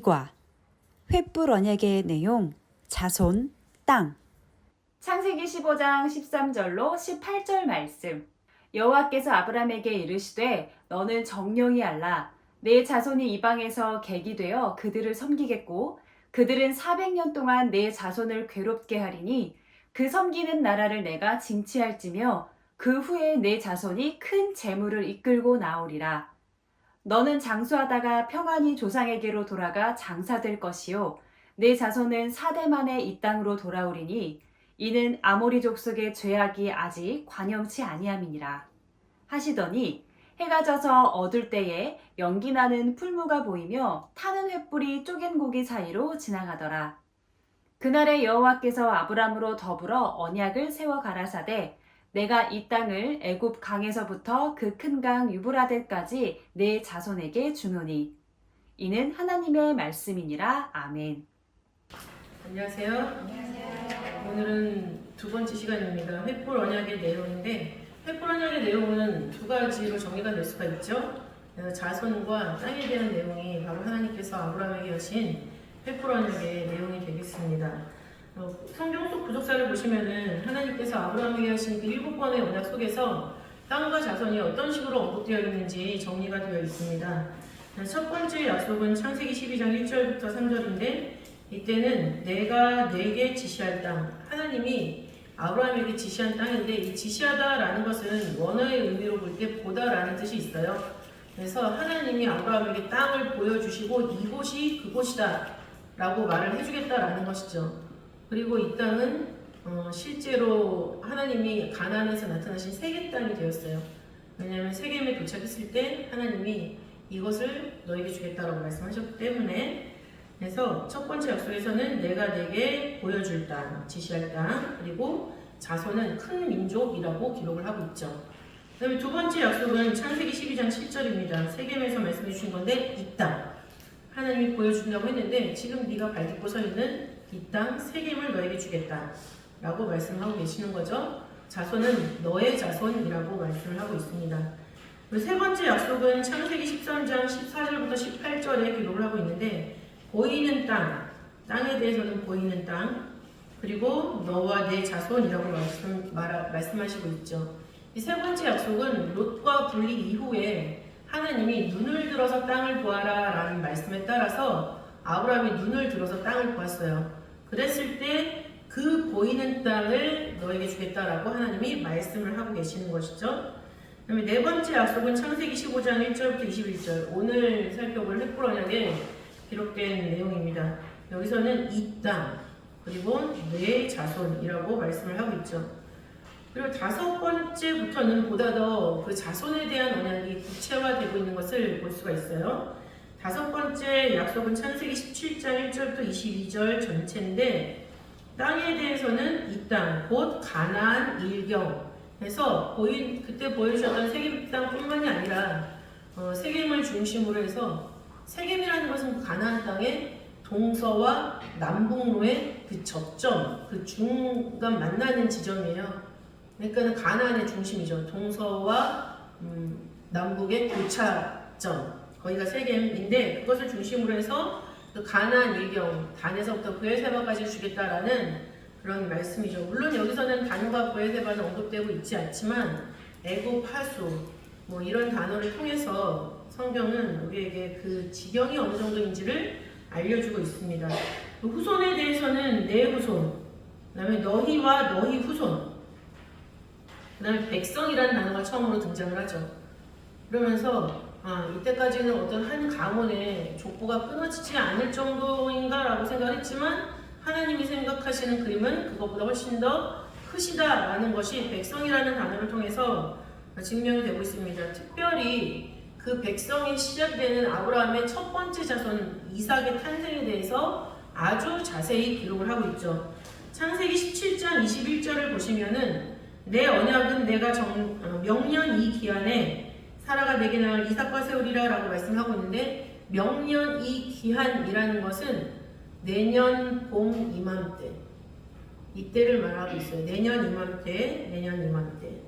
2과 횃불 언약의 내용, 자손, 땅. 창세기 15장 13절로 18절 말씀. 여호와께서 아브람에게 이르시되 너는 정령이 알라. 내 자손이 이방에서 객이 되어 그들을 섬기겠고 그들은 400년 동안 내 자손을 괴롭게 하리니 그 섬기는 나라를 내가 징치할지며 그 후에 내 자손이 큰 재물을 이끌고 나오리라. 너는 장수하다가 평안히 조상에게로 돌아가 장사될 것이요 내 자손은 4대 만에 이 땅으로 돌아오리니 이는 아모리 족속의 죄악이 아직 관영치 아니함이니라 하시더니 해가 져서 어둘 때에 연기 나는 풀무가 보이며 타는 횃불이 쪼갠 고기 사이로 지나가더라. 그날에 여호와께서 아브람으로 더불어 언약을 세워 가라사대 내가 이 땅을 애굽 강에서부터 그 큰 강 유브라데까지 내 자손에게 주노니 이는 하나님의 말씀이니라. 아멘. 안녕하세요. 오늘은 두 번째 시간입니다. 횃불 언약의 내용인데 횃불 언약의 내용은 두 가지로 정리가 될 수가 있죠. 자손과 땅에 대한 내용이 바로 하나님께서 아브라함에게 하신 횃불 언약의 내용이 되겠습니다. 성경 속 부족사를 보시면은 하나님께서 아브라함에게 하신 그 7번의 언약 속에서 땅과 자손이 어떤 식으로 언급되어 있는지 정리가 되어 있습니다. 첫 번째 약속은 창세기 12장 1절부터 3절인데 이때는 내가 내게 지시할 땅, 하나님이 아브라함에게 지시한 땅인데 이 지시하다라는 것은 원어의 의미로 볼 때 보다라는 뜻이 있어요. 그래서 하나님이 아브라함에게 땅을 보여주시고 이곳이 그곳이다 라고 말을 해주겠다라는 것이죠. 그리고 이 땅은 실제로 하나님이 가나안에서 나타나신 세겜 땅이 되었어요. 왜냐하면 세겜에 도착했을 때 하나님이 이것을 너에게 주겠다라고 말씀하셨기 때문에 그래서 첫 번째 약속에서는 내가 내게 보여줄 땅, 지시할 땅, 그리고 자손은 큰 민족이라고 기록을 하고 있죠. 그 다음에 두 번째 약속은 창세기 12장 7절입니다. 세겜에서 말씀해 주신 건데 이 땅, 하나님이 보여준다고 했는데 지금 네가 발딛고 서 있는 이 땅 세겜을 너에게 주겠다 라고 말씀하고 계시는 거죠. 자손은 너의 자손이라고 말씀을 하고 있습니다. 그리고 세 번째 약속은 창세기 13장 14절부터 18절에 기록을 하고 있는데 보이는 땅, 땅에 대해서는 보이는 땅, 그리고 너와 내 자손이라고 말씀하시고 있죠. 이 세 번째 약속은 롯과 분리 이후에 하나님이 눈을 들어서 땅을 보아라 라는 말씀에 따라서 아브라함이 눈을 들어서 땅을 보았어요. 그랬을 때 그 보이는 땅을 너에게 주겠다라고 하나님이 말씀을 하고 계시는 것이죠. 그 다음에 네 번째 약속은 창세기 15장 1절부터 21절 오늘 살펴볼 횃불 언약에 기록된 내용입니다. 여기서는 이 땅 그리고 내 자손이라고 말씀을 하고 있죠. 그리고 다섯 번째부터는 보다 더 그 자손에 대한 언약이 구체화되고 있는 것을 볼 수가 있어요. 다섯 번째 약속은 창세기 17장 1절부터 22절 전체인데 땅에 대해서는 이 땅, 곧 가나안 일경 해서 그때 보여주셨던 세겜 땅뿐만이 아니라 세겜을 중심으로 해서 세겜이라는 것은 가나안 땅의 동서와 남북로의 그 접점, 그 중간 만나는 지점이에요. 그러니까 가나안의 중심이죠. 동서와 남북의 교차점, 거기가 세겜인데 그것을 중심으로 해서 그 가나안 일경, 단에서부터 브엘세바까지 주겠다라는 그런 말씀이죠. 물론 여기서는 단과 브엘세바는 언급되고 있지 않지만 애굽, 하수 뭐 이런 단어를 통해서 성경은 우리에게 그 지경이 어느 정도인지를 알려주고 있습니다. 그 후손에 대해서는 내 후손, 그 다음에 너희와 너희 후손, 그 다음에 백성이라는 단어가 처음으로 등장을 하죠. 그러면서 이때까지는 어떤 한 가문의 족보가 끊어지지 않을 정도인가 라고 생각했지만 하나님이 생각하시는 그림은 그것보다 훨씬 더 크시다라는 것이 백성이라는 단어를 통해서 증명이 되고 있습니다. 특별히 그 백성이 시작되는 아브라함의 첫 번째 자손 이삭의 탄생에 대해서 아주 자세히 기록을 하고 있죠. 창세기 17장 21절을 보시면은 내 언약은 내가 명년 이 기한에 사라가 내게 낳을 이삭과 세우리라 라고 말씀하고 있는데 명년 이 기한이라는 것은 내년 봄 이맘때 이때를 말하고 있어요. 내년 이맘때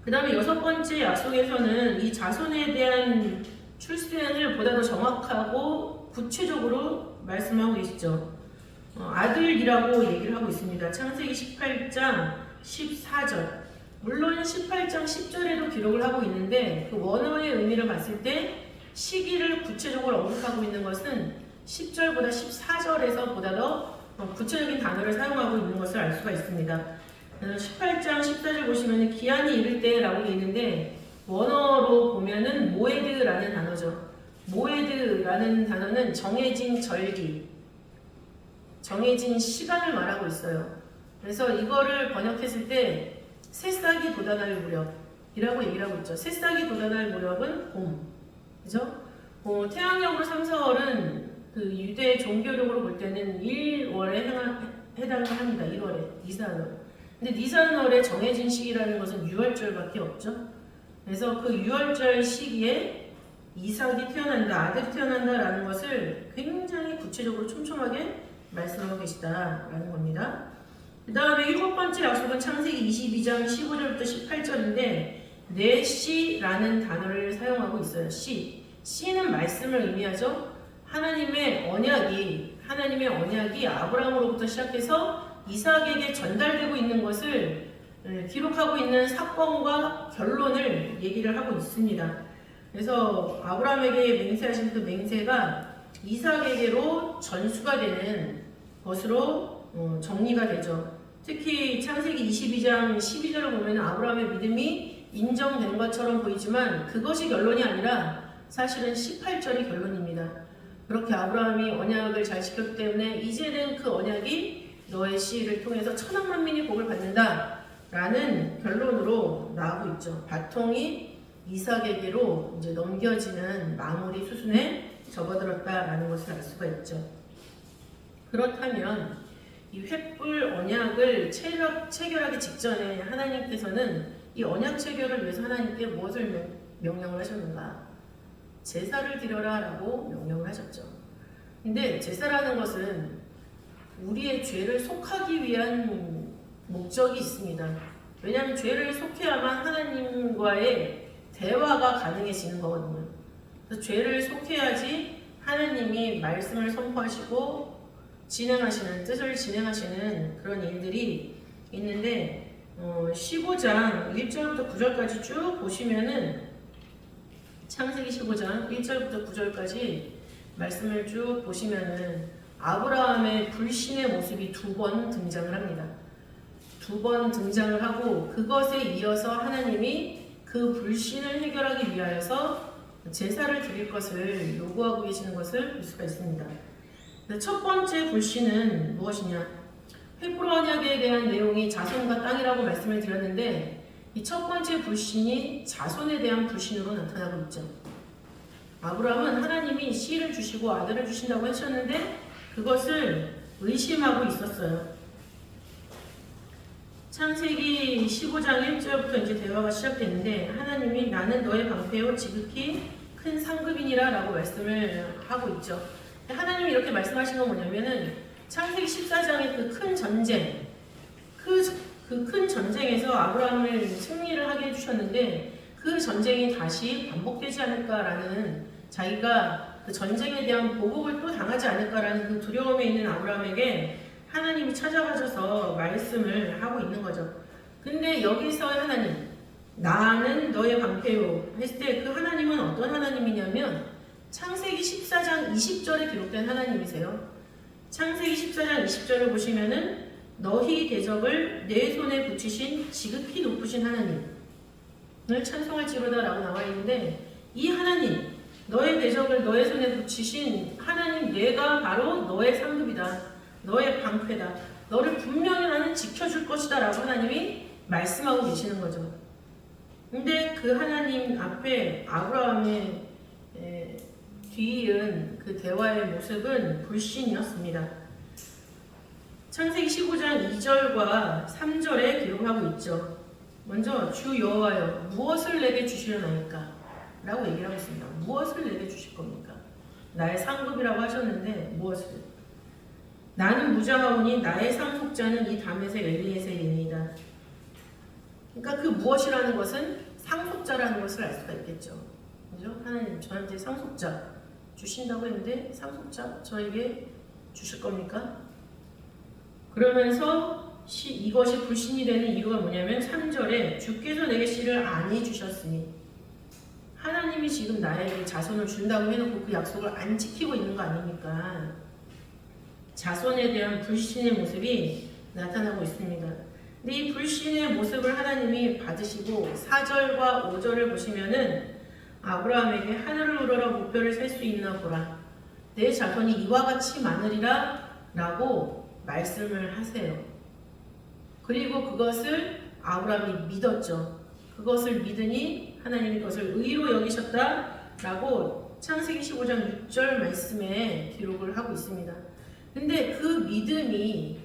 그 다음에 여섯 번째 약속에서는 이 자손에 대한 출생을 보다 더 정확하고 구체적으로 말씀하고 계시죠. 아들이라고 얘기를 하고 있습니다. 창세기 18장 14절. 물론 18장 10절에도 기록을 하고 있는데 그 원어의 의미를 봤을 때 시기를 구체적으로 언급하고 있는 것은 10절보다 14절에서 보다 더 구체적인 단어를 사용하고 있는 것을 알 수가 있습니다. 18장 14절 보시면 기한이 이를 때라고 되어 있는데 원어로 보면은 모에드라는 단어죠. 모에드라는 단어는 정해진 절기, 정해진 시간을 말하고 있어요. 그래서 이거를 번역했을 때 새싹이 돋아날 무렵이라고 얘기를 하고 있죠. 새싹이 돋아날 무렵은 봄, 그죠? 태양력으로 3, 4월은 그 유대 종교력으로 볼 때는 1월에 해당을 합니다. 1월에 니산월. 근데 니산월에 정해진 시기라는 것은 6월절밖에 없죠. 그래서 그 6월절 시기에 이삭이 태어난다, 아들이 태어난다라는 것을 굉장히 구체적으로 촘촘하게 말씀하고 계시다라는 겁니다. 그 다음에 7번째 약속은 창세기 22장 15절부터 18절인데 내시라는 단어를 사용하고 있어요. 씨는 말씀을 의미하죠. 하나님의 언약이 아브라함으로부터 시작해서 이삭에게 전달되고 있는 것을 기록하고 있는 사건과 결론을 얘기를 하고 있습니다. 그래서 아브라함에게 맹세하신 그 맹세가 이삭에게로 전수가 되는 것으로 정리가 되죠. 특히 창세기 22장 12절을 보면 아브라함의 믿음이 인정된 것처럼 보이지만 그것이 결론이 아니라 사실은 18절이 결론입니다. 그렇게 아브라함이 언약을 잘 지켰기 때문에 이제는 그 언약이 너의 씨를 통해서 천억 만민이 복을 받는다 라는 결론으로 나오고 있죠. 바통이 이삭에게로 이제 넘겨지는 마무리 수순에 접어들었다라는 것을 알 수가 있죠. 그렇다면 이 횃불 언약을 체결하기 직전에 하나님께서는 이 언약 체결을 위해서 하나님께 무엇을 명령을 하셨는가? 제사를 드려라 라고 명령을 하셨죠. 근데 제사라는 것은 우리의 죄를 속하기 위한 목적이 있습니다. 왜냐하면 죄를 속해야만 하나님과의 대화가 가능해지는 거거든요. 그래서 죄를 속해야지 하나님이 말씀을 선포하시고 진행하시는, 뜻을 진행하시는 그런 일들이 있는데 15장 1절부터 9절까지 쭉 보시면은 창세기 15장 1절부터 9절까지 말씀을 쭉 보시면은 아브라함의 불신의 모습이 2번 등장을 합니다. 2번 등장을 하고 그것에 이어서 하나님이 그 불신을 해결하기 위하여서 제사를 드릴 것을 요구하고 계시는 것을 볼 수가 있습니다. 첫 번째 불신은 무엇이냐? 횃불 언약에 대한 내용이 자손과 땅이라고 말씀을 드렸는데 이 첫 번째 불신이 자손에 대한 불신으로 나타나고 있죠. 아브라함은 하나님이 씨를 주시고 아들을 주신다고 하셨는데 그것을 의심하고 있었어요. 창세기 15장 1절부터 이제 대화가 시작되는데 하나님이 나는 너의 방패요 지극히 큰 상급이니라 라고 말씀을 하고 있죠. 하나님이 이렇게 말씀하신 건 뭐냐면은 창세기 14장의 그 큰 전쟁, 그 큰 전쟁에서 아브라함을 승리를 하게 해주셨는데 그 전쟁이 다시 반복되지 않을까라는 자기가 그 전쟁에 대한 보복을 또 당하지 않을까라는 그 두려움에 있는 아브라함에게 하나님이 찾아가셔서 말씀을 하고 있는 거죠. 근데 여기서 하나님, 나는 너의 방패요 했을 때 그 하나님은 어떤 하나님이냐면 창세기 14장 20절에 기록된 하나님이세요. 창세기 14장 20절을 보시면은 너희 대적을 내 손에 붙이신 지극히 높으신 하나님을 찬송할지로다 라고 나와 있는데 이 하나님, 너의 대적을 너의 손에 붙이신 하나님 내가 바로 너의 상급이다. 너의 방패다. 너를 분명히 나는 지켜줄 것이다 라고 하나님이 말씀하고 계시는 거죠. 근데 그 하나님 앞에 아브라함의 뒤이은 그 대화의 모습은 불신이었습니다. 창세기 15장 2절과 3절에 기록하고 있죠. 먼저 주 여호와여 무엇을 내게 주시려나이까? 라고 얘기를 하고 있습니다. 무엇을 내게 주실 겁니까? 나의 상급이라고 하셨는데 무엇을? 나는 무장하오니 나의 상속자는 이 다메섹 엘리에셀이니이다. 그러니까 그 무엇이라는 것은 상속자라는 것을 알 수가 있겠죠. 그죠? 하나님 저한테 상속자, 주신다고 했는데 상속자 저에게 주실 겁니까? 그러면서 이것이 불신이 되는 이유가 뭐냐면 3절에 주께서 내게 씨를 아니 주셨으니, 하나님이 지금 나에게 자손을 준다고 해놓고 그 약속을 안 지키고 있는 거 아닙니까? 자손에 대한 불신의 모습이 나타나고 있습니다. 근데 이 불신의 모습을 하나님이 받으시고 4절과 5절을 보시면은 아브라함에게 하늘을 우러러 목표를 셀 수 있나 보라, 내 자손이 이와 같이 많으리라 라고 말씀을 하세요. 그리고 그것을 아브라함이 믿었죠. 그것을 믿으니 하나님이 그것을 의로 여기셨다 라고 창세기 15장 6절 말씀에 기록을 하고 있습니다. 근데 그 믿음이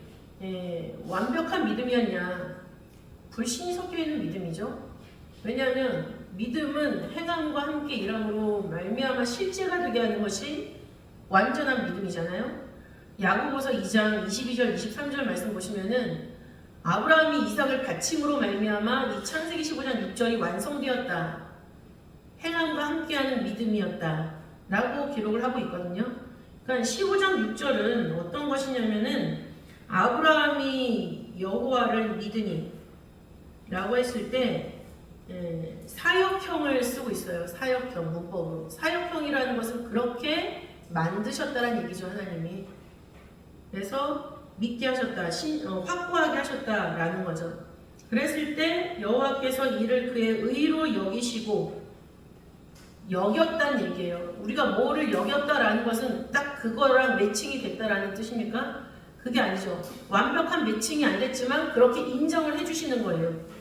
완벽한 믿음이었냐? 불신이 섞여 있는 믿음이죠. 왜냐하면 믿음은 행함과 함께 일함으로 말미암아 실제가 되게 하는 것이 완전한 믿음이잖아요. 야고보서 2장 22절 23절 말씀 보시면은 아브라함이 이삭을 바침으로 말미암아 이 창세기 15장 6절이 완성되었다, 행함과 함께하는 믿음이었다 라고 기록을 하고 있거든요. 그러니까 15장 6절은 어떤 것이냐면은 아브라함이 여호와를 믿으니 라고 했을 때 사역형을 쓰고 있어요. 사역형 문법으로. 사역형이라는 것은 그렇게 만드셨다는 얘기죠. 하나님이. 그래서 믿게 하셨다, 확고하게 하셨다라는 거죠. 그랬을 때 여호와께서 이를 그의 의로 여기시고, 여겼다는 얘기예요. 우리가 뭐를 여겼다라는 것은 딱 그거랑 매칭이 됐다라는 뜻입니까? 그게 아니죠. 완벽한 매칭이 안 됐지만 그렇게 인정을 해주시는 거예요.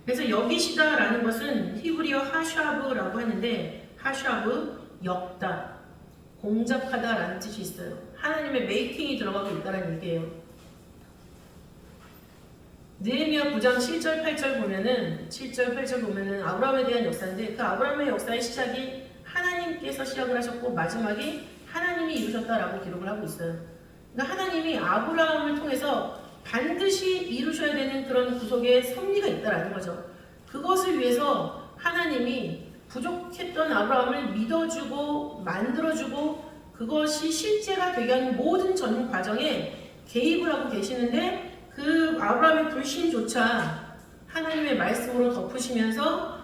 그래서 여기시다라는 것은 히브리어 하샤브라고 하는데, 하샤브, 엮다, 공작하다라는 뜻이 있어요. 하나님의 메이킹이 들어가고 있다는 얘기예요. 느헤미야 9장 7절 8절 보면은 7절 8절 보면은 아브라함에 대한 역사인데, 그 아브라함의 역사의 시작이 하나님께서 시작을 하셨고 마지막이 하나님이 이루셨다라고 기록을 하고 있어요. 그러니까 하나님이 아브라함을 통해서 반드시 이루셔야 되는 그런 구속의 섭리가 있다라는 거죠. 그것을 위해서 하나님이 부족했던 아브라함을 믿어주고 만들어주고 그것이 실제가 되게 하는 모든 전 과정에 개입을 하고 계시는데, 그 아브라함의 불신조차 하나님의 말씀으로 덮으시면서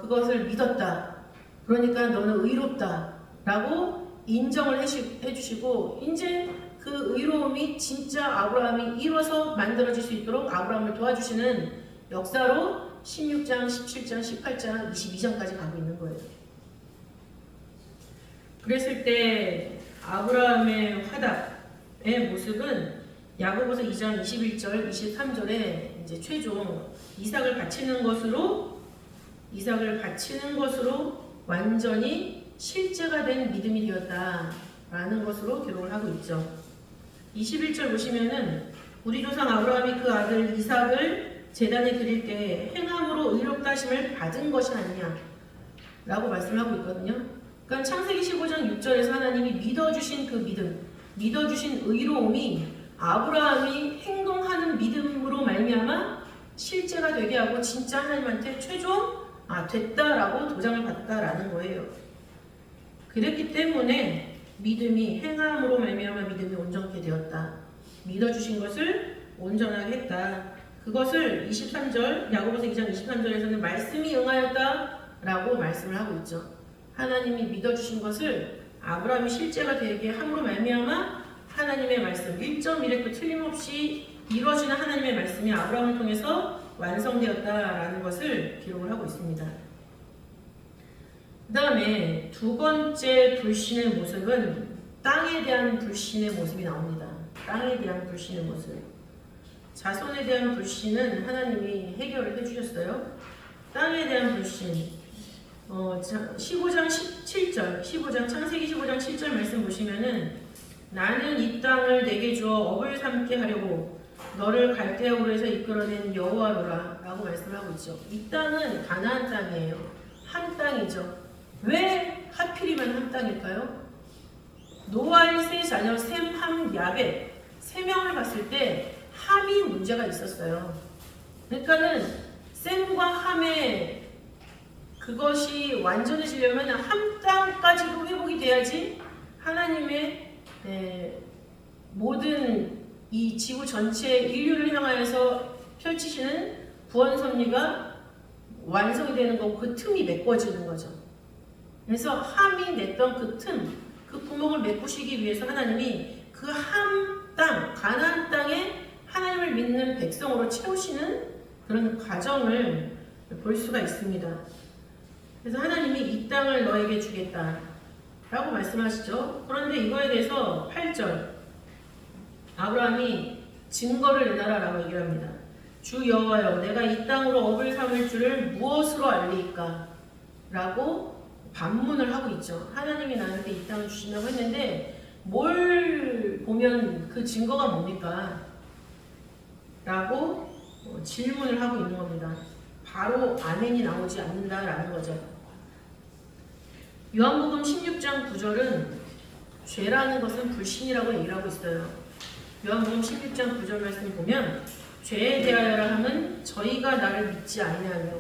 그것을 믿었다, 그러니까 너는 의롭다 라고 인정을 해주시고, 이제 그 의로움이 진짜 아브라함이 이뤄서 만들어질 수 있도록 아브라함을 도와주시는 역사로 16장, 17장, 18장, 22장까지 가고 있는 거예요. 그랬을 때 아브라함의 화답의 모습은 야고보서 2장 21절, 23절에 이제 최종 이삭을 바치는 것으로 완전히 실제가 된 믿음이 되었다라는 것으로 기록을 하고 있죠. 21절 보시면은 우리 조상 아브라함이 그 아들 이삭을 제단에 드릴 때 행함으로 의롭다 하심을 받은 것이 아니냐 라고 말씀하고 있거든요. 그러니까 창세기 15장 6절에서 하나님이 믿어주신 그 믿음, 믿어주신 의로움이 아브라함이 행동하는 믿음으로 말미암아 실제가 되게 하고 진짜 하나님한테 최종 됐다라고 도장을 받았다라는 거예요. 그랬기 때문에 믿음이 행함으로 말미암아 믿음이 온전케 되었다. 믿어주신 것을 온전하게 했다. 그것을 23절, 야고보서 2장 23절에서는 말씀이 응하였다라고 말씀을 하고 있죠. 하나님이 믿어주신 것을 아브라함이 실제가 되게 함으로 말미암아 하나님의 말씀, 1.1획도 틀림없이 이루어지는 하나님의 말씀이 아브라함을 통해서 완성되었다라는 것을 기록을 하고 있습니다. 그 다음에 두 번째 불신의 모습은 땅에 대한 불신의 모습이 나옵니다. 땅에 대한 불신의 모습. 자손에 대한 불신은 하나님이 해결을 해주셨어요. 땅에 대한 불신. 15장 17절, 창세기 15장 7절 말씀 보시면은 나는 이 땅을 내게 주어 업을 삼게 하려고 너를 갈대아 우르에서 이끌어낸 여호와로라 라고 말씀하고 있죠. 이 땅은 가나안 땅이에요. 한 땅이죠. 왜 하필이면 한 땅일까요? 노아의 세 자녀 셈, 함, 야벳 세 명을 봤을 때 함이 문제가 있었어요. 그러니까는 셈과 함의 그 그것이 완전해지려면 한 땅까지도 회복이 돼야지 하나님의 모든 이 지구 전체 인류를 향하여서 펼치시는 구원 섭리가 완성이 되는 거고 그 틈이 메꿔지는 거죠. 그래서 함이 냈던 그 틈, 그 구멍을 메꾸시기 위해서 하나님이 그 함 땅, 가나안 땅에 하나님을 믿는 백성으로 채우시는 그런 과정을 볼 수가 있습니다. 그래서 하나님이 이 땅을 너에게 주겠다 라고 말씀하시죠. 그런데 이거에 대해서 8절 아브라함이 증거를 내놔라 라고 얘기를 합니다. 주 여호와여 내가 이 땅으로 업을 삼을 줄을 무엇으로 알리이까? 라고 반문을 하고 있죠. 하나님이 나한테 이 땅을 주신다고 했는데 뭘 보면 그 증거가 뭡니까? 라고 질문을 하고 있는 겁니다. 바로 아멘이 나오지 않는다라는 거죠. 요한복음 16장 9절은 죄라는 것은 불신이라고 얘기를 하고 있어요. 요한복음 16장 9절 말씀을 보면 죄에 대하여라 함은 저희가 나를 믿지 아니하며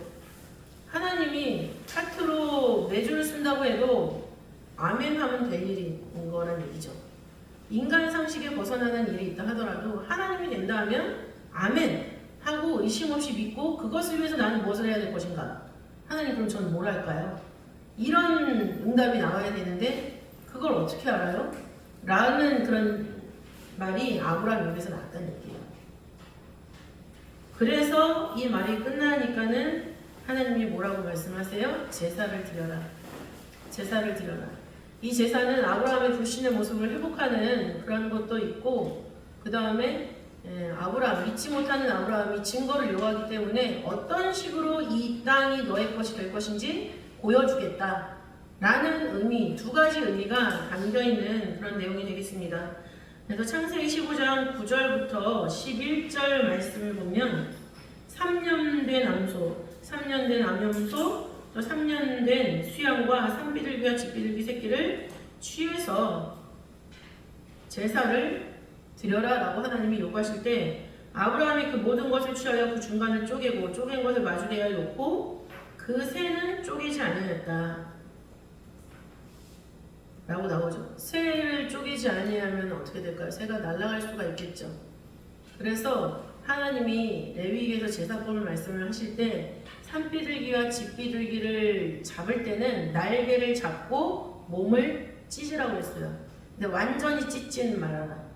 하나님이 파트로 매주를 쓴다고 해도 아멘 하면 될 일인 거라는 얘기죠. 인간 상식에 벗어나는 일이 있다 하더라도 하나님이 된다 하면 아멘 하고 의심 없이 믿고 그것을 위해서 나는 무엇을 해야 될 것인가? 하나님 그럼 저는 뭘 할까요? 이런 응답이 나와야 되는데 그걸 어떻게 알아요? 라는 그런 말이 아브라함 입에서 나왔다는 얘기예요. 그래서 이 말이 끝나니까는 하나님이 뭐라고 말씀하세요? 제사를 드려라. 제사를 드려라. 이 제사는 아브라함의 불신의 모습을 회복하는 그런 것도 있고 그 다음에 아브라함, 믿지 못하는 아브라함이 증거를 요구하기 때문에 어떤 식으로 이 땅이 너의 것이 될 것인지 보여주겠다 라는 의미, 두 가지 의미가 담겨있는 그런 내용이 되겠습니다. 그래서 창세기 15장 9절부터 11절 말씀을 보면 3년 된 암소, 3년 된 암염소, 또 3년 된 수양과 산비둘기와 집비둘기 새끼를 취해서 제사를 드려라 라고 하나님이 요구하실 때 아브라함이 그 모든 것을 취하여 그 중간을 쪼개고 쪼갠 것을 마주대에 놓고 그 새는 쪼개지 아니하였다 라고 나오죠. 새를 쪼개지 아니하면 어떻게 될까요? 새가 날아갈 수가 있겠죠. 그래서 하나님이 레위기에서 제사법을 말씀을 하실 때 산비둘기와 집비둘기를 잡을 때는 날개를 잡고 몸을 찢으라고 했어요. 근데 완전히 찢지는 말아라.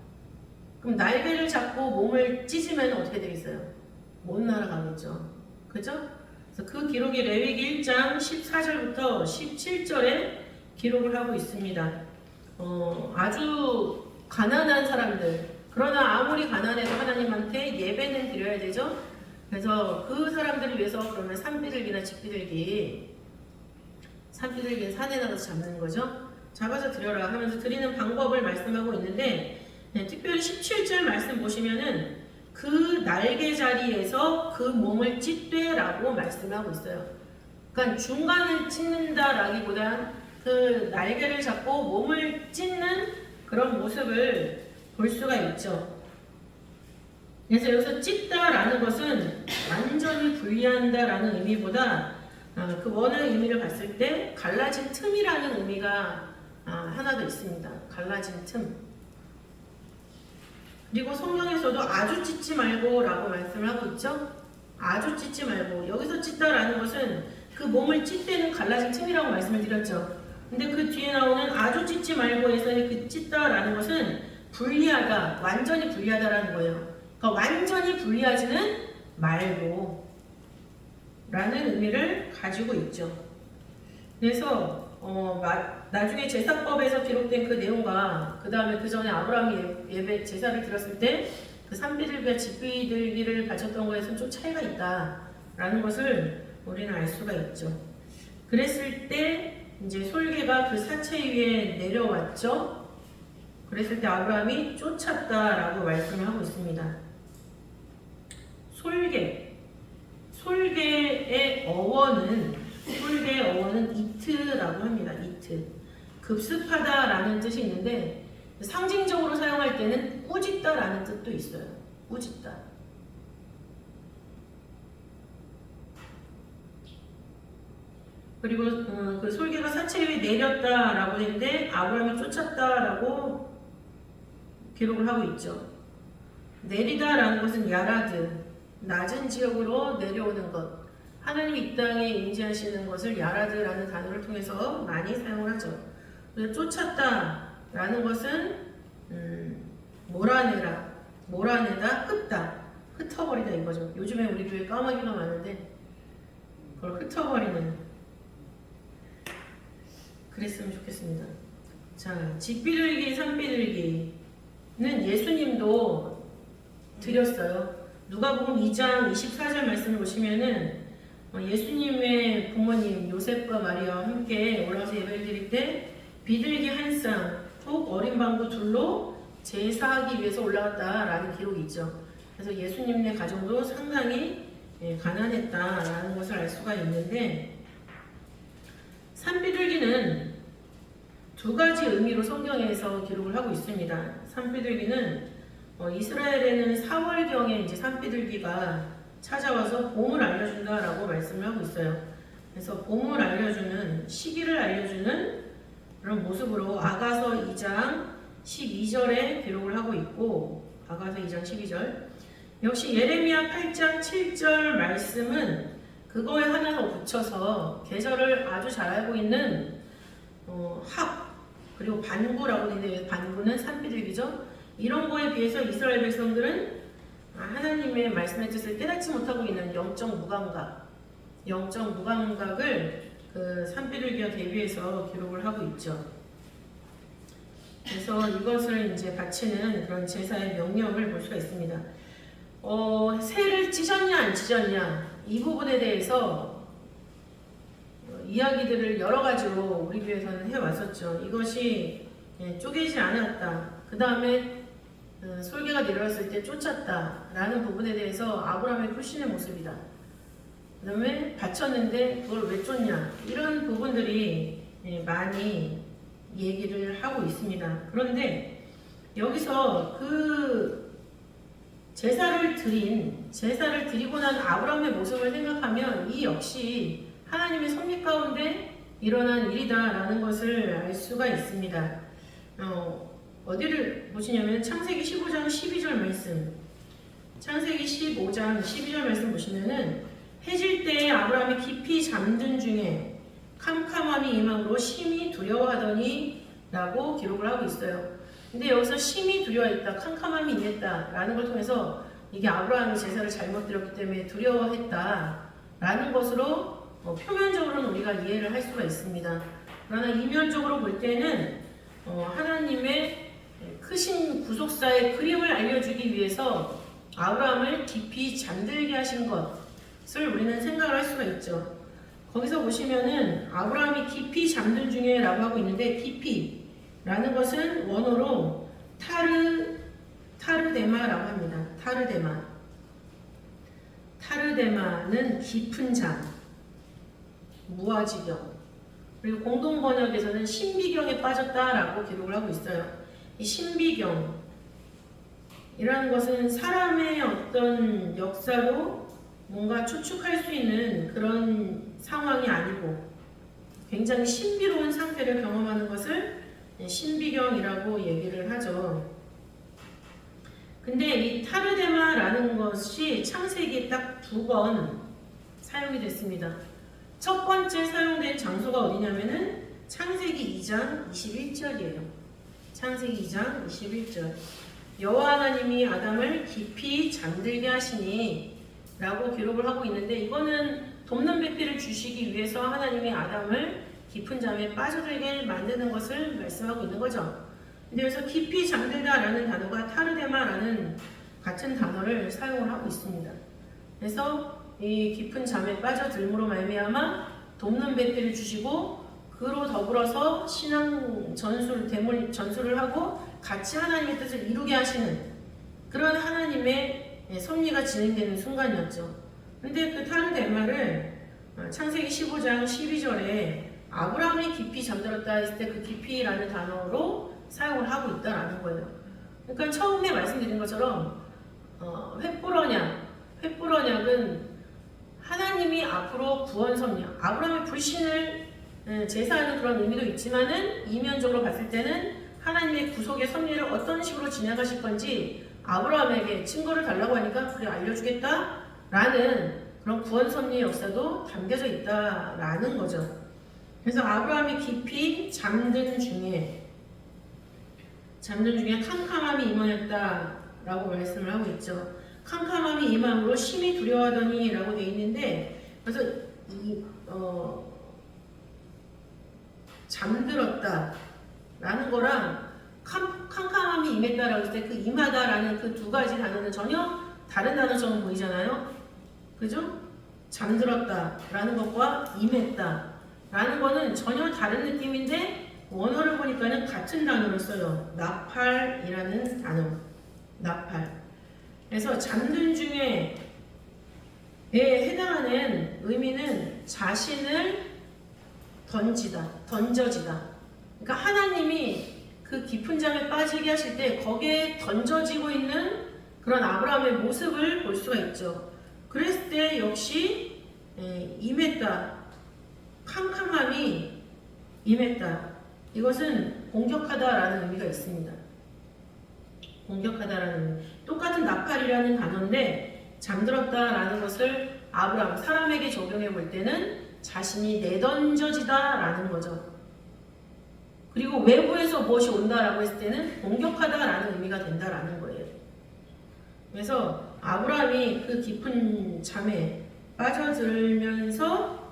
그럼 날개를 잡고 몸을 찢으면 어떻게 되겠어요? 못 날아가겠죠. 그죠? 그래서 그 기록이 레위기 1장 14절부터 17절에 기록을 하고 있습니다. 아주 가난한 사람들, 그러나 아무리 가난해도 하나님한테 예배는 드려야 되죠. 그래서 그 사람들을 위해서 그러면 산비둘기나 집비둘기, 산비둘기는 산에 나가서 잡는 거죠. 잡아서 드려라 하면서 드리는 방법을 말씀하고 있는데 특별히 17절 말씀 보시면은 그 날개 자리에서 그 몸을 찢되라고 말씀하고 있어요. 그러니까 중간을 찢는다라기보단 그 날개를 잡고 몸을 찢는 그런 모습을 볼 수가 있죠. 그래서 여기서 찢다라는 것은 완전히 분리한다라는 의미보다 그 원어의 의미를 봤을 때 갈라진 틈이라는 의미가 하나 더 있습니다. 갈라진 틈. 그리고 성경에서도 아주 찢지 말고 라고 말씀을 하고 있죠. 아주 찢지 말고. 여기서 찢다라는 것은 그 몸을 찢대는 갈라진 틈이라고 말씀을 드렸죠. 근데 그 뒤에 나오는 아주 찢지 말고에서의 그 찢다라는 것은 분리하다, 완전히 분리하다라는 거예요. 그러니까 완전히 분리하지는 말고 라는 의미를 가지고 있죠. 그래서 나중에 제사법에서 기록된 그 내용과 그 다음에 그 전에 아브라함이 예배 제사를 드렸을 때 그 산비둘기와 집비둘기를 바쳤던 거에서는 좀 차이가 있다라는 것을 우리는 알 수가 있죠. 그랬을 때 이제 솔개가 그 사체 위에 내려왔죠. 그랬을 때 아브라함이 쫓았다라고 말씀을 하고 있습니다. 솔개의 어원은 이트라고 합니다. 이트. 급습하다라는 뜻이 있는데 상징적으로 사용할 때는 꾸짖다라는 뜻도 있어요. 꾸짖다. 그리고 그 솔개가 사체 위에 내렸다라고 했는데 아브라함이 쫓았다라고 기록을 하고 있죠. 내리다라는 것은 야라드, 낮은 지역으로 내려오는 것. 하나님이 이 땅에 임재하시는 것을 야라드라는 단어를 통해서 많이 사용을 하죠. 그래서 쫓았다라는 것은 몰아내다, 흩어버리다 이거죠. 요즘에 우리 교회 까마귀가 많은데 그걸 흩어버리는, 그랬으면 좋겠습니다. 자, 집비둘기, 산비둘기는 예수님도 드렸어요. 누가복음 2장 24절 말씀을 보시면은 예수님의 부모님 요셉과 마리아와 함께 올라와서 예배를 드릴 때 비둘기 한 쌍, 혹 어린 방구 둘로 제사하기 위해서 올라갔다라는 기록이 있죠. 그래서 예수님네 가정도 상당히 가난했다라는 것을 알 수가 있는데, 산비둘기는 두 가지 의미로 성경에서 기록을 하고 있습니다. 산비둘기는 이스라엘에는 4월경에 이제 산비둘기가 찾아와서 봄을 알려준다라고 말씀을 하고 있어요. 그래서 봄을 알려주는, 시기를 알려주는 그런 모습으로 아가서 2장 12절에 기록을 하고 있고, 아가서 2장 12절. 역시 예레미야 8장 7절 말씀은 그거에 하나 더 붙여서 계절을 아주 잘 알고 있는 합, 그리고 반구라고 되는데 반구는 산비둘기죠. 이런 거에 비해서 이스라엘 백성들은 하나님의 말씀의 뜻을 깨닫지 못하고 있는 영적 무감각을 그 산비둘기와 대비해서 기록을 하고 있죠. 그래서 이것을 이제 바치는 그런 제사의 명령을 볼 수가 있습니다. 새를 찢었냐 안 찢었냐 이 부분에 대해서 이야기들을 여러 가지로 우리 교회에서는 해왔었죠. 이것이 쪼개지 않았다. 그 다음에 솔개가 내려왔을 때 쫓았다라는 부분에 대해서 아브라함의 불신의 모습이다. 그 다음에 바쳤는데 그걸 왜 쫓냐, 이런 부분들이 많이 얘기를 하고 있습니다. 그런데 여기서 그 제사를 드리고 난 아브라함의 모습을 생각하면 이 역시 하나님의 섭리 가운데 일어난 일이다라는 것을 알 수가 있습니다. 어디를 보시냐면 창세기 15장 12절 말씀, 창세기 15장 12절 말씀 보시면은 해질 때에 아브라함이 깊이 잠든 중에 캄캄함이 임함으로 심히 두려워하더니 라고 기록을 하고 있어요. 근데 여기서 심히 두려워했다, 캄캄함이 임했다 라는 걸 통해서 이게 아브라함이 제사를 잘못 드렸기 때문에 두려워했다 라는 것으로 표면적으로는 우리가 이해를 할 수가 있습니다. 그러나 이면적으로 볼 때는 하나님의 크신 구속사의 그림을 알려주기 위해서 아브라함을 깊이 잠들게 하신 것을 우리는 생각을 할 수가 있죠. 거기서 보시면은 아브라함이 깊이 잠든 중에 라고 하고 있는데, 깊이라는 것은 원어로 타르데마라고 합니다. 타르데마는 깊은 잠, 무아지경, 그리고 공동 번역에서는 신비경에 빠졌다라고 기록을 하고 있어요. 이 신비경이라는 것은 사람의 어떤 역사로 뭔가 추측할 수 있는 그런 상황이 아니고 굉장히 신비로운 상태를 경험하는 것을 신비경이라고 얘기를 하죠. 근데 이 타르데마라는 것이 창세기에 딱 2번 사용이 됐습니다. 첫 번째 사용된 장소가 어디냐면은 창세기 2장 21절이에요. 창세기 2장 21절. 여호와 하나님이 아담을 깊이 잠들게 하시니 라고 기록을 하고 있는데, 이거는 돕는 배필을 주시기 위해서 하나님이 아담을 깊은 잠에 빠져들게 만드는 것을 말씀하고 있는 거죠. 근데 여기서 깊이 잠들다 라는 단어가 타르데마라는 같은 단어를 사용을 하고 있습니다. 그래서 이 깊은 잠에 빠져들므로 말미암아 돕는 배필을 주시고 그로 더불어서 신앙 전술을 하고 같이 하나님의 뜻을 이루게 하시는 그런 하나님의 섭리가 진행되는 순간이었죠. 근데 그 타르데마를 창세기 15장 12절에 아브라함이 깊이 잠들었다 했을 때 그 깊이라는 단어로 사용을 하고 있다라는 거예요. 그러니까 처음에 말씀드린 것처럼 횃불 언약은 하나님이 앞으로 구원 섭리요. 아브라함의 불신을 제사하는 그런 의미도 있지만은 이면적으로 봤을 때는 하나님의 구속의 섭리를 어떤 식으로 진행하실 건지 아브라함에게 증거를 달라고 하니까 그래 알려주겠다라는 그런 구원 섭리의 역사도 담겨져 있다라는 거죠. 그래서 아브라함이 깊이 잠든 중에 캄캄함이 임하였다라고 말씀을 하고 있죠. 캄캄함이 임함으로 심히 두려워하더니라고 되어 있는데, 그래서 잠들었다라는 거랑 캄캄함이 임했다라고 했을 때 그 임하다라는 그 두 가지 단어는 전혀 다른 단어처럼 보이잖아요. 그죠? 잠들었다라는 것과 임했다라는 거는 전혀 다른 느낌인데 원어를 보니까는 같은 단어를 써요. 나팔이라는 단어. 나팔. 그래서 잠든 중에에 해당하는 의미는 자신을 던져지다. 그러니까 하나님이 그 깊은 잠에 빠지게 하실 때 거기에 던져지고 있는 그런 아브라함의 모습을 볼 수가 있죠. 그랬을 때 역시 임했다. 캄캄함이 임했다. 이것은 공격하다라는 의미가 있습니다. 공격하다라는 의미. 똑같은 나팔이라는 단어인데 잠들었다라는 것을 아브라함, 사람에게 적용해 볼 때는 자신이 내던져지다라는 거죠. 그리고 외부에서 무엇이 온다라고 했을 때는 공격하다라는 의미가 된다라는 거예요. 그래서 아브라함이 그 깊은 잠에 빠져들면서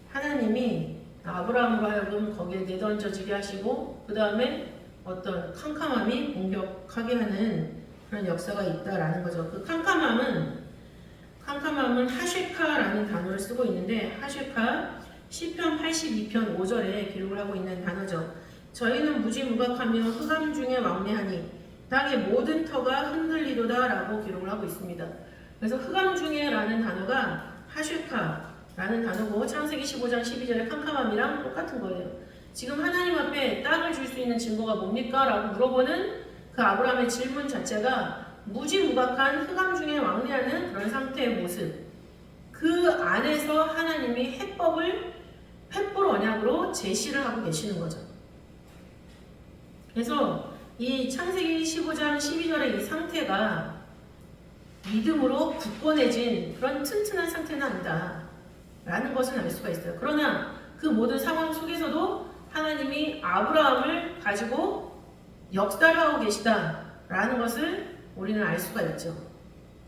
하나님이 아브라함으로 하여금 거기에 내던져지게 하시고 그 다음에 어떤 캄캄함이 공격하게 하는 그런 역사가 있다라는 거죠. 그 캄캄함은 하쉐카라는 단어를 쓰고 있는데 하쉐카 시편 82편 5절에 기록을 하고 있는 단어죠. 저희는 무지무각하며 흑암 중에 왕래하니 땅의 모든 터가 흔들리도다 라고 기록을 하고 있습니다. 그래서 흑암 중에 라는 단어가 하쉐카라는 단어고 창세기 15장 12절의 캄캄함이랑 똑같은 거예요. 지금 하나님 앞에 땅을 줄 수 있는 증거가 뭡니까? 라고 물어보는 그 아브라함의 질문 자체가 무지무각한 흑암 중에 왕래하는 그런 상태의 모습. 그 안에서 하나님이 횃불 언약으로 제시를 하고 계시는 거죠. 그래서 이 창세기 15장 12절의 이 상태가 믿음으로 굳건해진 그런 튼튼한 상태는 아니다 라는 것을 알 수가 있어요. 그러나 그 모든 상황 속에서도 하나님이 아브라함을 가지고 역사를 하고 계시다라는 것을 우리는 알 수가 있죠.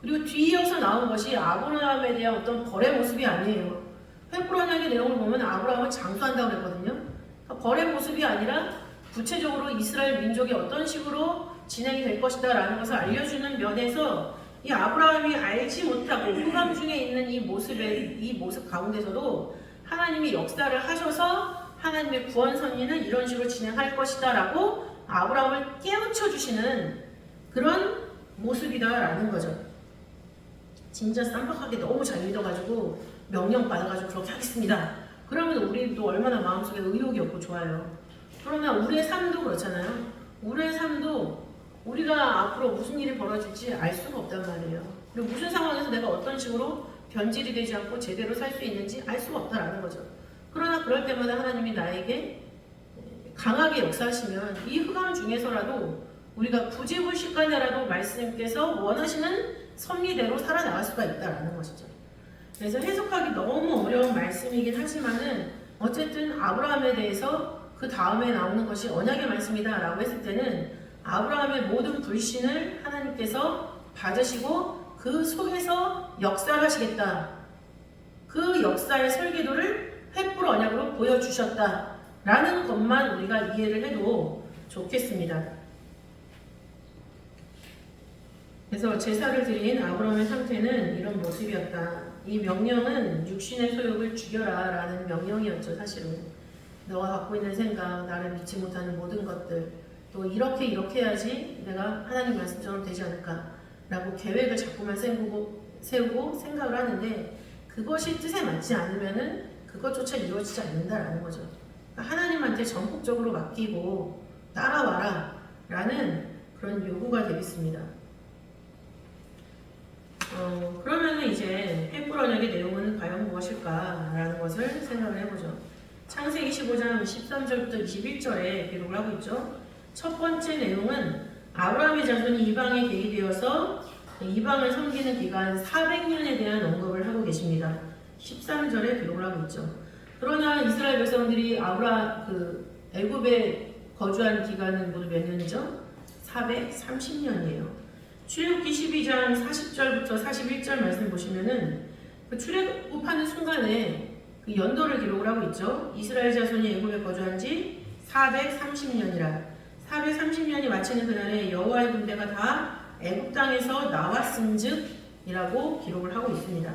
그리고 뒤이어서 나온 것이 아브라함에 대한 어떤 벌의 모습이 아니에요. 횃불 언약의 내용을 보면 아브라함은 장수한다고 그랬거든요. 그러니까 벌의 모습이 아니라 구체적으로 이스라엘 민족이 어떤 식으로 진행이 될 것이다 라는 것을 알려주는 면에서 이 아브라함이 알지 못하고 흑암 중에 있는 이 모습 가운데서도 하나님이 역사를 하셔서 하나님의 구원 섭리는 이런 식으로 진행할 것이다 라고 아브라함을 깨우쳐 주시는 그런 모습이다라는 거죠. 진짜 쌈박하게 너무 잘 믿어가지고 명령 받아가지고 그렇게 하겠습니다. 그러면 우리도 얼마나 마음속에 의욕이 없고 좋아요. 그러나 우리의 삶도 그렇잖아요. 우리의 삶도 우리가 앞으로 무슨 일이 벌어질지 알 수가 없단 말이에요. 그리고 무슨 상황에서 내가 어떤 식으로 변질이 되지 않고 제대로 살 수 있는지 알 수가 없다라는 거죠. 그러나 그럴 때마다 하나님이 나에게 강하게 역사하시면 이 흑암 중에서라도 우리가 부지불식간에라도 말씀께서 원하시는 섭리대로 살아나갈 수가 있다라는 것이죠. 그래서 해석하기 너무 어려운 말씀이긴 하지만은 어쨌든 아브라함에 대해서 그 다음에 나오는 것이 언약의 말씀이다 라고 했을 때는 아브라함의 모든 불신을 하나님께서 받으시고 그 속에서 역사를 하시겠다. 그 역사의 설계도를 횃불 언약으로 보여주셨다 라는 것만 우리가 이해를 해도 좋겠습니다. 그래서 제사를 드린 아브라함의 상태는 이런 모습이었다. 이 명령은 육신의 소욕을 죽여라 라는 명령이었죠. 사실은 너가 갖고 있는 생각, 나를 믿지 못하는 모든 것들, 또 이렇게 해야지 내가 하나님 말씀처럼 되지 않을까 라고 계획을 자꾸만 세우고 생각을 하는데 그것이 뜻에 맞지 않으면은 그것조차 이루어지지 않는다라는 거죠. 그러니까 하나님한테 전폭적으로 맡기고 따라와라 라는 그런 요구가 되겠습니다. 그러면은 이제 횃불 언약의 내용은 과연 무엇일까? 있었을까라는 것을 생각을 해보죠. 창세기 15장 13절부터 21절에 기록을 하고 있죠. 첫 번째 내용은 아브라함의 자손이 이방에 계기되어서 이방을 섬기는 기간 400년에 대한 언급을 하고 계십니다. 13절에 기록을 하고 있죠. 그러나 이스라엘 백성들이 애굽에 거주한 기간은 모두 몇 년이죠? 430년이에요. 출애굽기 12장 40절부터 41절 말씀 보시면은 그 출애굽하는 순간에 그 연도를 기록을 하고 있죠. 이스라엘 자손이 애굽에 거주한 지 430년이라 430년이 마치는 그날에 여호와의 군대가 다 애굽 땅에서 나왔은즉이라고 기록을 하고 있습니다.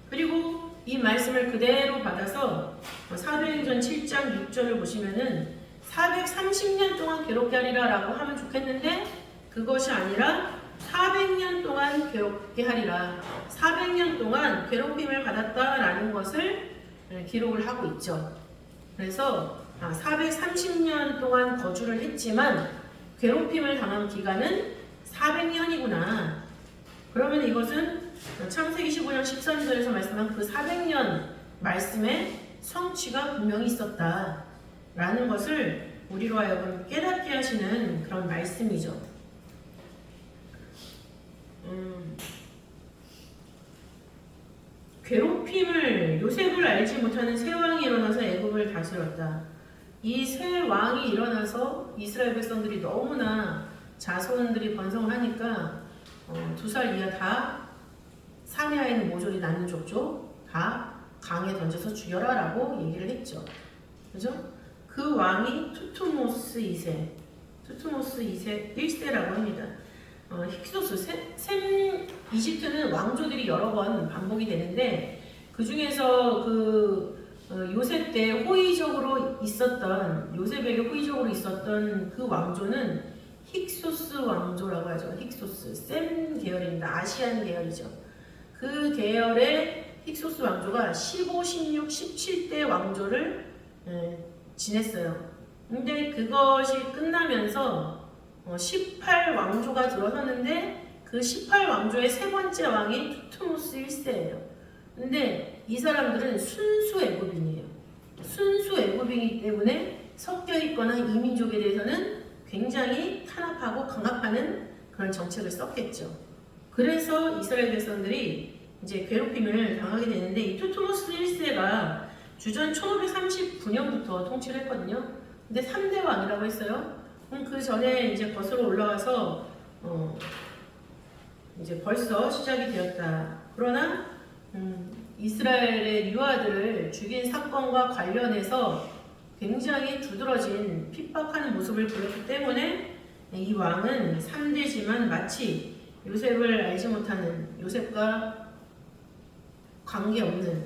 그리고 이 말씀을 그대로 받아서 사도행전 7장 6절을 보시면은 430년 동안 괴롭게 하리라 라고 하면 좋겠는데 그것이 아니라 400년 동안 괴롭게 하리라, 400년 동안 괴롭힘을 받았다라는 것을 기록을 하고 있죠. 그래서 430년 동안 거주를 했지만 괴롭힘을 당한 기간은 400년이구나. 그러면 이것은 창세기 15장 13절에서 말씀한 그 400년 말씀의 성취가 분명히 있었다라는 것을 우리로 하여금 깨닫게 하시는 그런 말씀이죠. 괴롭힘을 요셉을 알지 못하는 새 왕이 일어나서 애굽을 다스렸다. 이 새 왕이 일어나서 이스라엘 백성들이 너무나 자손들이 번성을 하니까 2살 이하 다 사내아에 있는 모조리 낳는 족족 다 강에 던져서 죽여라 라고 얘기를 했죠. 그죠? 그 왕이 투투모스 2세 1세라고 합니다. 힉소스, 이집트는 왕조들이 여러 번 반복이 되는데 그 중에서 요셉 때 요셉에게 호의적으로 있었던 그 왕조는 힉소스 왕조라고 하죠. 힉소스, 셈 계열입니다. 아시안 계열이죠. 그 계열의 힉소스 왕조가 15, 16, 17대 왕조를 지냈어요. 근데 그것이 끝나면서 18왕조가 들어섰는데 그 18왕조의 세 번째 왕이 투투모스 1세예요. 근데 이 사람들은 순수 애굽인이에요. 순수 애굽이기 때문에 섞여 있거나 이민족에 대해서는 굉장히 탄압하고 강압하는 그런 정책을 썼겠죠. 그래서 이스라엘 백성들이 이제 괴롭힘을 당하게 되는데 이 투투모스 1세가 주전 1539년부터 통치를 했거든요. 근데 3대 왕이라고 했어요. 그 전에 이제 거슬러 올라와서 이제 벌써 시작이 되었다. 그러나 이스라엘의 유아들을 죽인 사건과 관련해서 굉장히 두드러진 핍박하는 모습을 보였기 때문에 이 왕은 3대지만 마치 요셉을 알지 못하는, 요셉과 관계없는,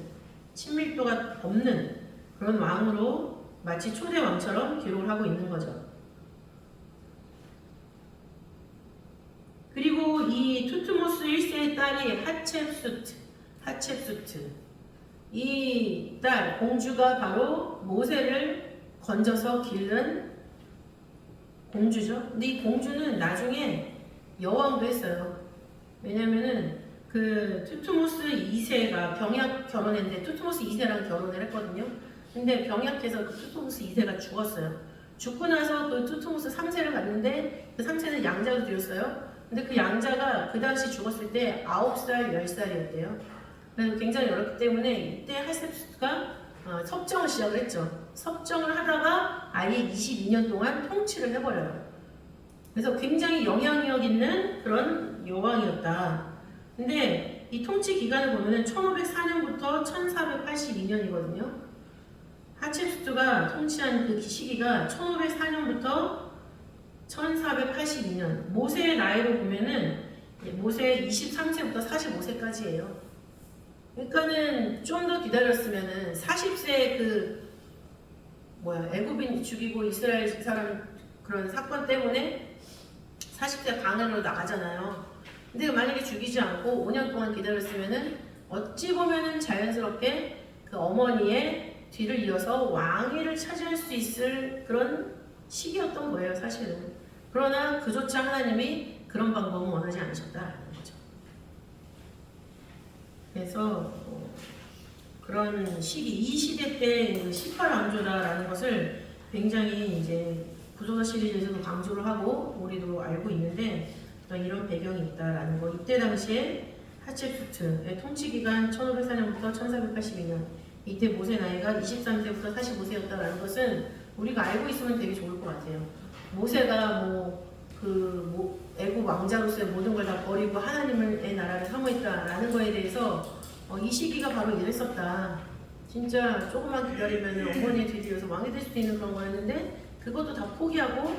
친밀도가 없는 그런 왕으로 마치 초대 왕처럼 기록을 하고 있는 거죠. 그리고 이 투투모스 1세의 딸이 하첵수트. 이 딸, 공주가 바로 모세를 건져서 기른 공주죠. 근데 이 공주는 나중에 여왕도 했어요. 왜냐면은 그 투투모스 2세가 병약 결혼했는데 투투모스 2세랑 결혼을 했거든요. 근데 병약해서 그 투투모스 2세가 죽었어요. 죽고 나서 그 투투모스 3세를 갔는데 그 3세는 양자로 되었어요. 근데 그 양자가 그 당시 죽었을 때 9살, 10살이었대요. 그래서 굉장히 어렵기 때문에 이때 하첵수트가 섭정을 시작을 했죠. 섭정을 하다가 아예 22년 동안 통치를 해버려요. 그래서 굉장히 영향력 있는 그런 여왕이었다. 근데 이 통치 기간을 보면은 1504년부터 1482년이거든요. 하첵수트가 통치한 그 시기가 1504년부터 1482년. 모세의 나이로 보면은 모세 23세부터 45세까지예요. 그러니까는 좀 더 기다렸으면은 40세 애굽인 죽이고 이스라엘 사람 그런 사건 때문에 40세 강연으로 나가잖아요. 근데 만약에 죽이지 않고 5년 동안 기다렸으면은 어찌 보면은 자연스럽게 그 어머니의 뒤를 이어서 왕위를 차지할 수 있을 그런 시기였던 거예요, 사실은. 그러나 그조차 하나님이 그런 방법은 원하지 않으셨다는 거죠. 그래서 그런 시기, 이 시대 때 18왕조다라는 것을 굉장히 이제 구조사 시리즈에서도 강조를 하고 우리도 알고 있는데 이런 배경이 있다라는 거. 이때 당시에 하츠프트의 통치 기간 1504년부터 1482년. 이때 모세 나이가 23세부터 45세였다라는 것은 우리가 알고 있으면 되게 좋을 것 같아요. 모세가 애국 왕자로서의 모든 걸 다 버리고 하나님의 나라를 사모했다라는 거에 대해서 이 시기가 바로 이랬었다. 진짜 조금만 기다리면 어머니의 뒤뒤에서 왕이 될 수도 있는 그런 거였는데 그것도 다 포기하고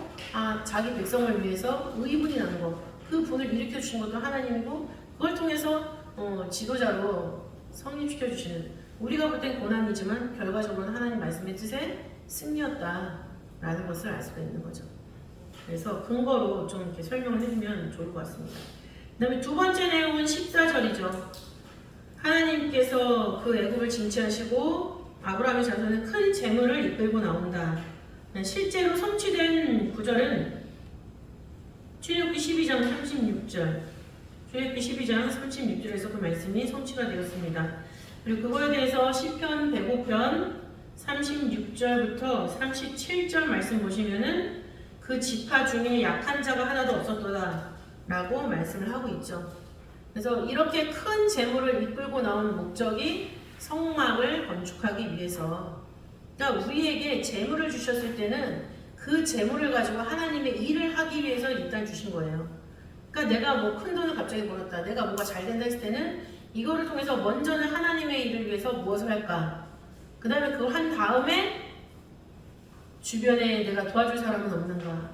자기 백성을 위해서 의분이 나는 거. 그 분을 일으켜 주신 것도 하나님이고 그걸 통해서 지도자로 성립시켜 주시는 우리가 볼 땐 고난이지만 결과적으로는 하나님 말씀의 뜻의 승리였다라는 것을 알 수가 있는 거죠. 그래서 근거로 좀 이렇게 설명을 해주면 좋을 것 같습니다. 그 다음에 두 번째 내용은 14절이죠. 하나님께서 그 애국을 징치하시고 아브라함의 자손은 큰 재물을 이끌고 나온다. 실제로 성취된 구절은 출애굽기 12장 36절 출애굽기 12장 36절에서 그 말씀이 성취가 되었습니다. 그리고 그거에 대해서 시편 105편 36절부터 37절 말씀 보시면은 그 지파 중에 약한 자가 하나도 없었도다 라고 말씀을 하고 있죠. 그래서 이렇게 큰 재물을 이끌고 나온 목적이 성막을 건축하기 위해서, 그러니까 우리에게 재물을 주셨을 때는 그 재물을 가지고 하나님의 일을 하기 위해서 일단 주신 거예요. 그러니까 내가 뭐 큰 돈을 갑자기 벌었다, 내가 뭐가 잘 된다 했을 때는 이거를 통해서 먼저는 하나님의 일을 위해서 무엇을 할까, 그 다음에 그걸 한 다음에 주변에 내가 도와줄 사람은 없는가,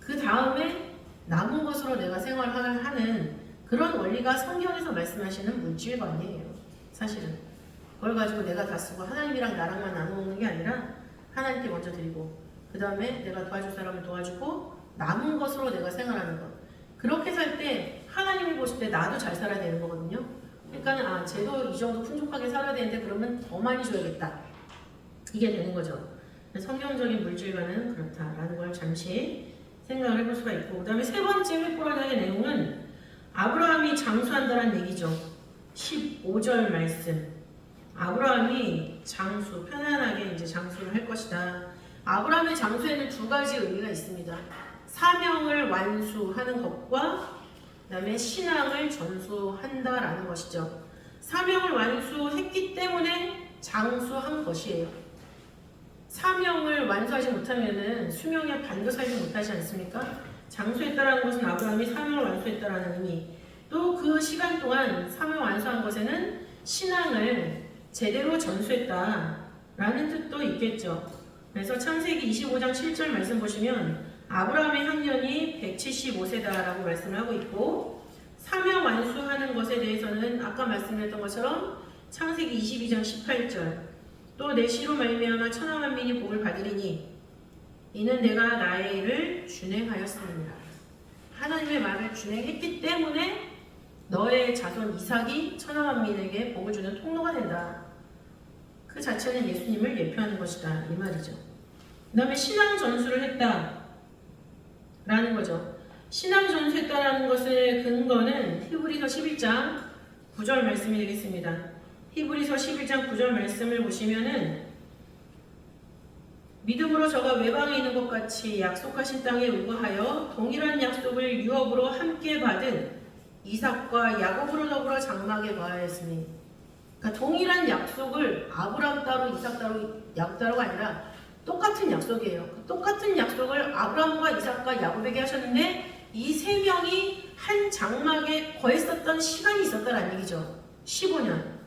그 다음에 남은 것으로 내가 생활을 하는 그런 원리가 성경에서 말씀하시는 물질관이에요. 사실은 그걸 가지고 내가 다 쓰고 하나님이랑 나랑만 나눠 먹는 게 아니라 하나님께 먼저 드리고 그 다음에 내가 도와줄 사람을 도와주고 남은 것으로 내가 생활하는 것. 그렇게 살 때 하나님이 보실 때 나도 잘 살아야 되는 거거든요. 그러니까 쟤도 이 정도 풍족하게 살아야 되는데 그러면 더 많이 줘야겠다. 이게 되는 거죠. 성경적인 물질과는 그렇다라는 걸 잠시 생각을 해볼 수가 있고, 그 다음에 세 번째 획보라의 내용은 아브라함이 장수한다는 얘기죠. 15절 말씀. 아브라함이 장수, 편안하게 이제 장수를 할 것이다. 아브라함의 장수에는 두 가지 의미가 있습니다. 사명을 완수하는 것과 그 다음에 신앙을 전수한다라는 것이죠. 사명을 완수했기 때문에 장수한 것이에요. 사명을 완수하지 못하면은 수명에 반도 살지 못하지 않습니까? 장수했다라는 것은 아브라함이 사명을 완수했다라는 의미. 또 그 시간 동안 사명 완수한 것에는 신앙을 제대로 전수했다라는 뜻도 있겠죠. 그래서 창세기 25장 7절 말씀 보시면 아브라함의 향년이 175세다라고 말씀을 하고 있고, 사명 완수하는 것에 대해서는 아까 말씀드렸던 것처럼 창세기 22장 18절 또 내 씨로 말미암아 천하 만민이 복을 받으리니 이는 내가 나의 일을 준행하였습니다. 하나님의 말을 준행했기 때문에 너의 자손 이삭이 천하 만민에게 복을 주는 통로가 된다. 그 자체는 예수님을 예표하는 것이다 이 말이죠. 그 다음에 신앙 전수를 했다 라는 거죠. 신앙 전수했다라는 것의 근거는 히브리서 11장 9절 말씀이 되겠습니다. 히브리서 11장 9절 말씀을 보시면은 믿음으로 저가 외방에 있는 것 같이 약속하신 땅에 의거하여 동일한 약속을 유업으로 함께 받은 이삭과 야곱으로 더불어 장막에 거하였으니, 그러니까 동일한 약속을 아브라함 따로 이삭 따로 야곱 따로가 아니라 똑같은 약속이에요. 그 똑같은 약속을 아브라함과 이삭과 야곱에게 하셨는데 이 세 명이 한 장막에 거했었던 시간이 있었다는 얘기죠. 15년.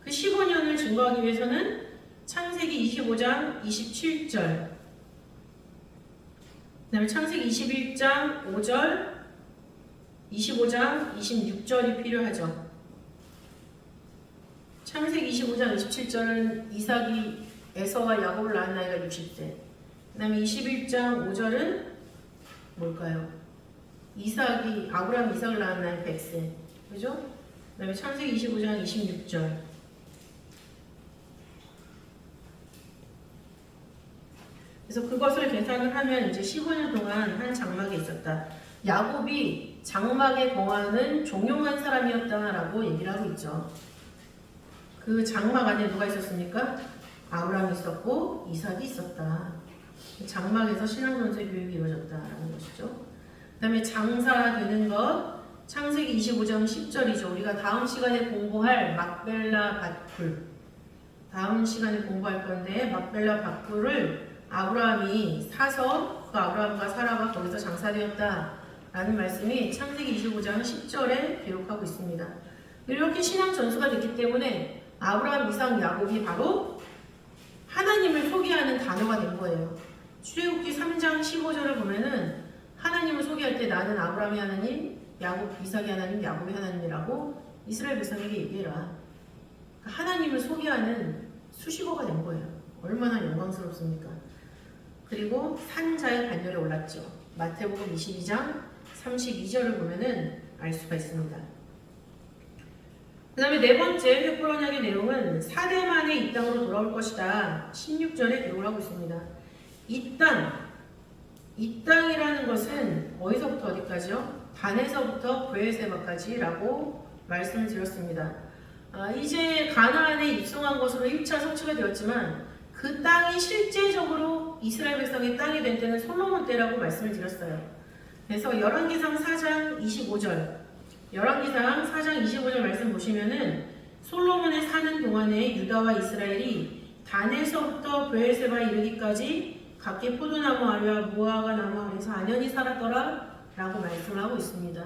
그 15년을 증거하기 위해서는 창세기 25장 27절, 그 다음에 창세기 21장 5절, 25장 26절이 필요하죠. 창세기 25장 27절은 이삭이 에서와 야곱을 낳은 나이가 60세. 그 다음에 21장 5절은 뭘까요? 아브라함 이삭을 낳은 나이 100세. 그죠? 그 다음에 창세기 25장 26절. 그래서 그것을 계산을 하면 이제 15년 동안 한 장막에 있었다. 야곱이 장막에 거하는 종용한 사람이었다라고 얘기를 하고 있죠. 그 장막 안에 누가 있었습니까? 아브라함이 있었고 이삭이 있었다. 장막에서 신앙전수의 교육이 이루어졌다라는 것이죠. 그 다음에 장사되는 것, 창세기 25장 10절이죠. 우리가 다음 시간에 공부할 막벨라 밧불, 다음 시간에 공부할 건데 막벨라 밧불을 아브라함이 사서 그 아브라함과 사라가 거기서 장사되었다라는 말씀이 창세기 25장 10절에 기록하고 있습니다. 이렇게 신앙 전수가 됐기 때문에 아브라함, 이삭, 야곱이 바로 하나님을 소개하는 단어가 된 거예요. 출애굽기 3장 15절을 보면은 하나님을 소개할 때 나는 아브라함의 하나님, 야곱, 이삭의 하나님, 야곱의 하나님이라고 이스라엘 백성에게 얘기해라. 그러니까 하나님을 소개하는 수식어가 된 거예요. 얼마나 영광스럽습니까? 그리고 산자의 반열에 올랐죠. 마태복음 22장 32절을 보면은 알 수가 있습니다. 그 다음에 네 번째 횃불 언약의 내용은 4대 만에 이 땅으로 돌아올 것이다. 16절에 기록을 하고 있습니다. 이 땅이라는 것은 어디서부터 어디까지요? 단에서부터 브에세바까지라고 말씀을 드렸습니다. 이제 가나안에 입성한 것으로 1차 성취가 되었지만 그 땅이 실제적으로 이스라엘 백성의 땅이 된 때는 솔로몬 때라고 말씀을 드렸어요. 그래서 열왕기상 4장 25절, 열왕기상 4장 25절 말씀 보시면은 솔로몬에 사는 동안에 유다와 이스라엘이 단에서부터 브에세바 이르기까지 각기 포도나무 아래와 무화과 나무 아래에서 안연히 살았더라 라고 말씀을 하고 있습니다.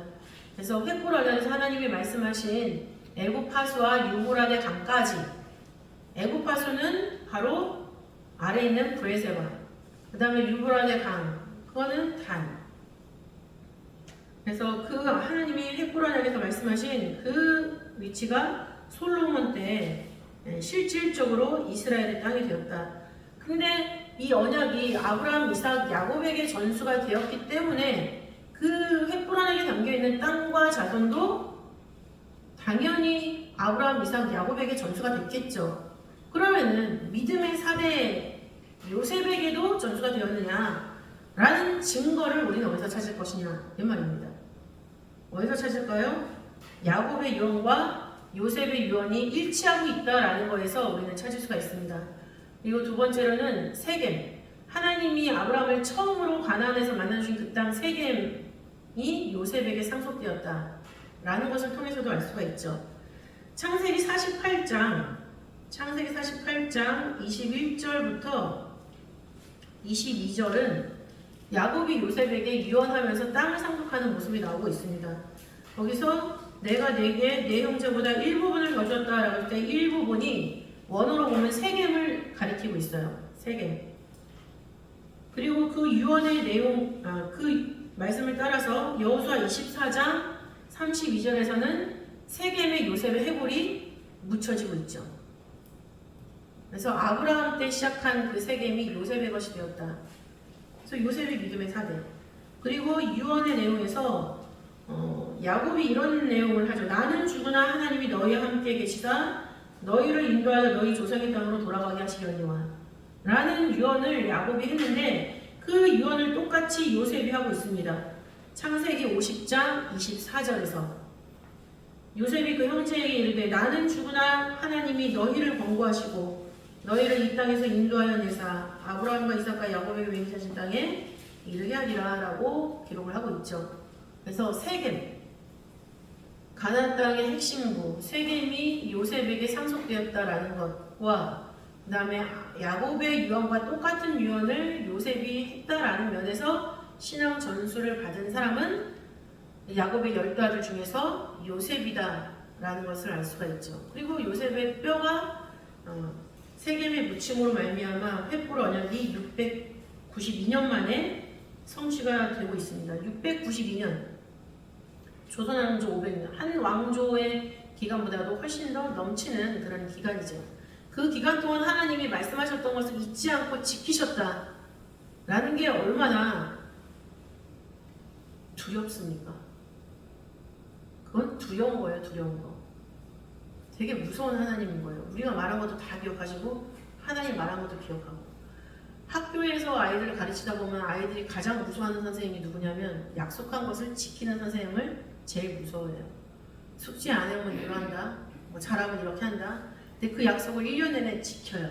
그래서 횃불 언약에서 하나님이 말씀하신 애굽하수와 유브라데 강까지, 애굽하수는 바로 아래에 있는 브에세바, 그 다음에 유브라데 강, 그거는 단. 그래서 그 하나님이 횃불 언약에서 말씀하신 그 위치가 솔로몬 때 실질적으로 이스라엘의 땅이 되었다. 근데 이 언약이 아브라함, 이삭, 야곱에게 전수가 되었기 때문에 그 횃불 언약에 담겨있는 땅과 자손도 당연히 아브라함, 이삭, 야곱에게 전수가 됐겠죠. 그러면은 믿음의 4대 요셉에게도 전수가 되었느냐 라는 증거를 우리는 어디서 찾을 것이냐 이 말입니다. 어디서 찾을까요? 야곱의 유언과 요셉의 유언이 일치하고 있다라는 거에서 우리는 찾을 수가 있습니다. 그리고 두 번째로는 세겜, 하나님이 아브라함을 처음으로 가나안에서 만나주신 그 땅 세겜이 요셉에게 상속되었다라는 것을 통해서도 알 수가 있죠. 창세기 48장 21절부터 22절은 야곱이 요셉에게 유언하면서 땅을 상속하는 모습이 나오고 있습니다. 거기서 내가 네게 네 형제보다 일부분을 더 줬다라고 할 때 일부분이 원어로 보면 세겜을 가리키고 있어요. 세겜. 그리고 그 유언의 내용, 그 말씀을 따라서 여호수아 24장 32절에서는 세겜의 요셉의 해골이 묻혀지고 있죠. 그래서 아브라함 때 시작한 그 세겜이 요셉의 것이 되었다. 그래서 요셉의 믿음의 4대. 그리고 유언의 내용에서 야곱이 이런 내용을 하죠. 나는 죽으나 하나님이 너희와 함께 계시다. 너희를 인도하여 너희 조상의 땅으로 돌아가게 하시려니와 라는 유언을 야곱이 했는데 그 유언을 똑같이 요셉이 하고 있습니다. 창세기 50장 24절에서 요셉이 그 형제에게 이르되 나는 죽으나 하나님이 너희를 권고하시고 너희를 이 땅에서 인도하여 내사 아브라함과 이삭과 야곱에게 맹세하신 땅에 이르게 하리라 라고 기록을 하고 있죠. 그래서 세겜, 가나안 땅의 핵심부 세겜이 요셉에게 상속되었다라는 것과 그 다음에 야곱의 유언과 똑같은 유언을 요셉이 했다라는 면에서 신앙 전수를 받은 사람은 야곱의 10아들 중에서 요셉이다라는 것을 알 수가 있죠. 그리고 요셉의 뼈가 세겜의 묻힘으로 말미암아 횃불 언약이 692년 만에 성취가 되고 있습니다. 692년, 조선왕조 500년, 한 왕조의 기간보다도 훨씬 더 넘치는 그런 기간이죠. 그 기간 동안 하나님이 말씀하셨던 것을 잊지 않고 지키셨다라는 게 얼마나 두렵습니까? 그건 두려운 거예요, 두려운 거. 되게 무서운 하나님인 거예요. 우리가 말한 것도 다 기억하시고 하나님 말한 것도 기억하고. 학교에서 아이들을 가르치다 보면 아이들이 가장 무서워하는 선생님이 누구냐면 약속한 것을 지키는 선생님을 제일 무서워해요. 숙제 안 해오면 이거 한다, 뭐 잘하면 이렇게 한다. 근데 그 약속을 1년 내내 지켜요.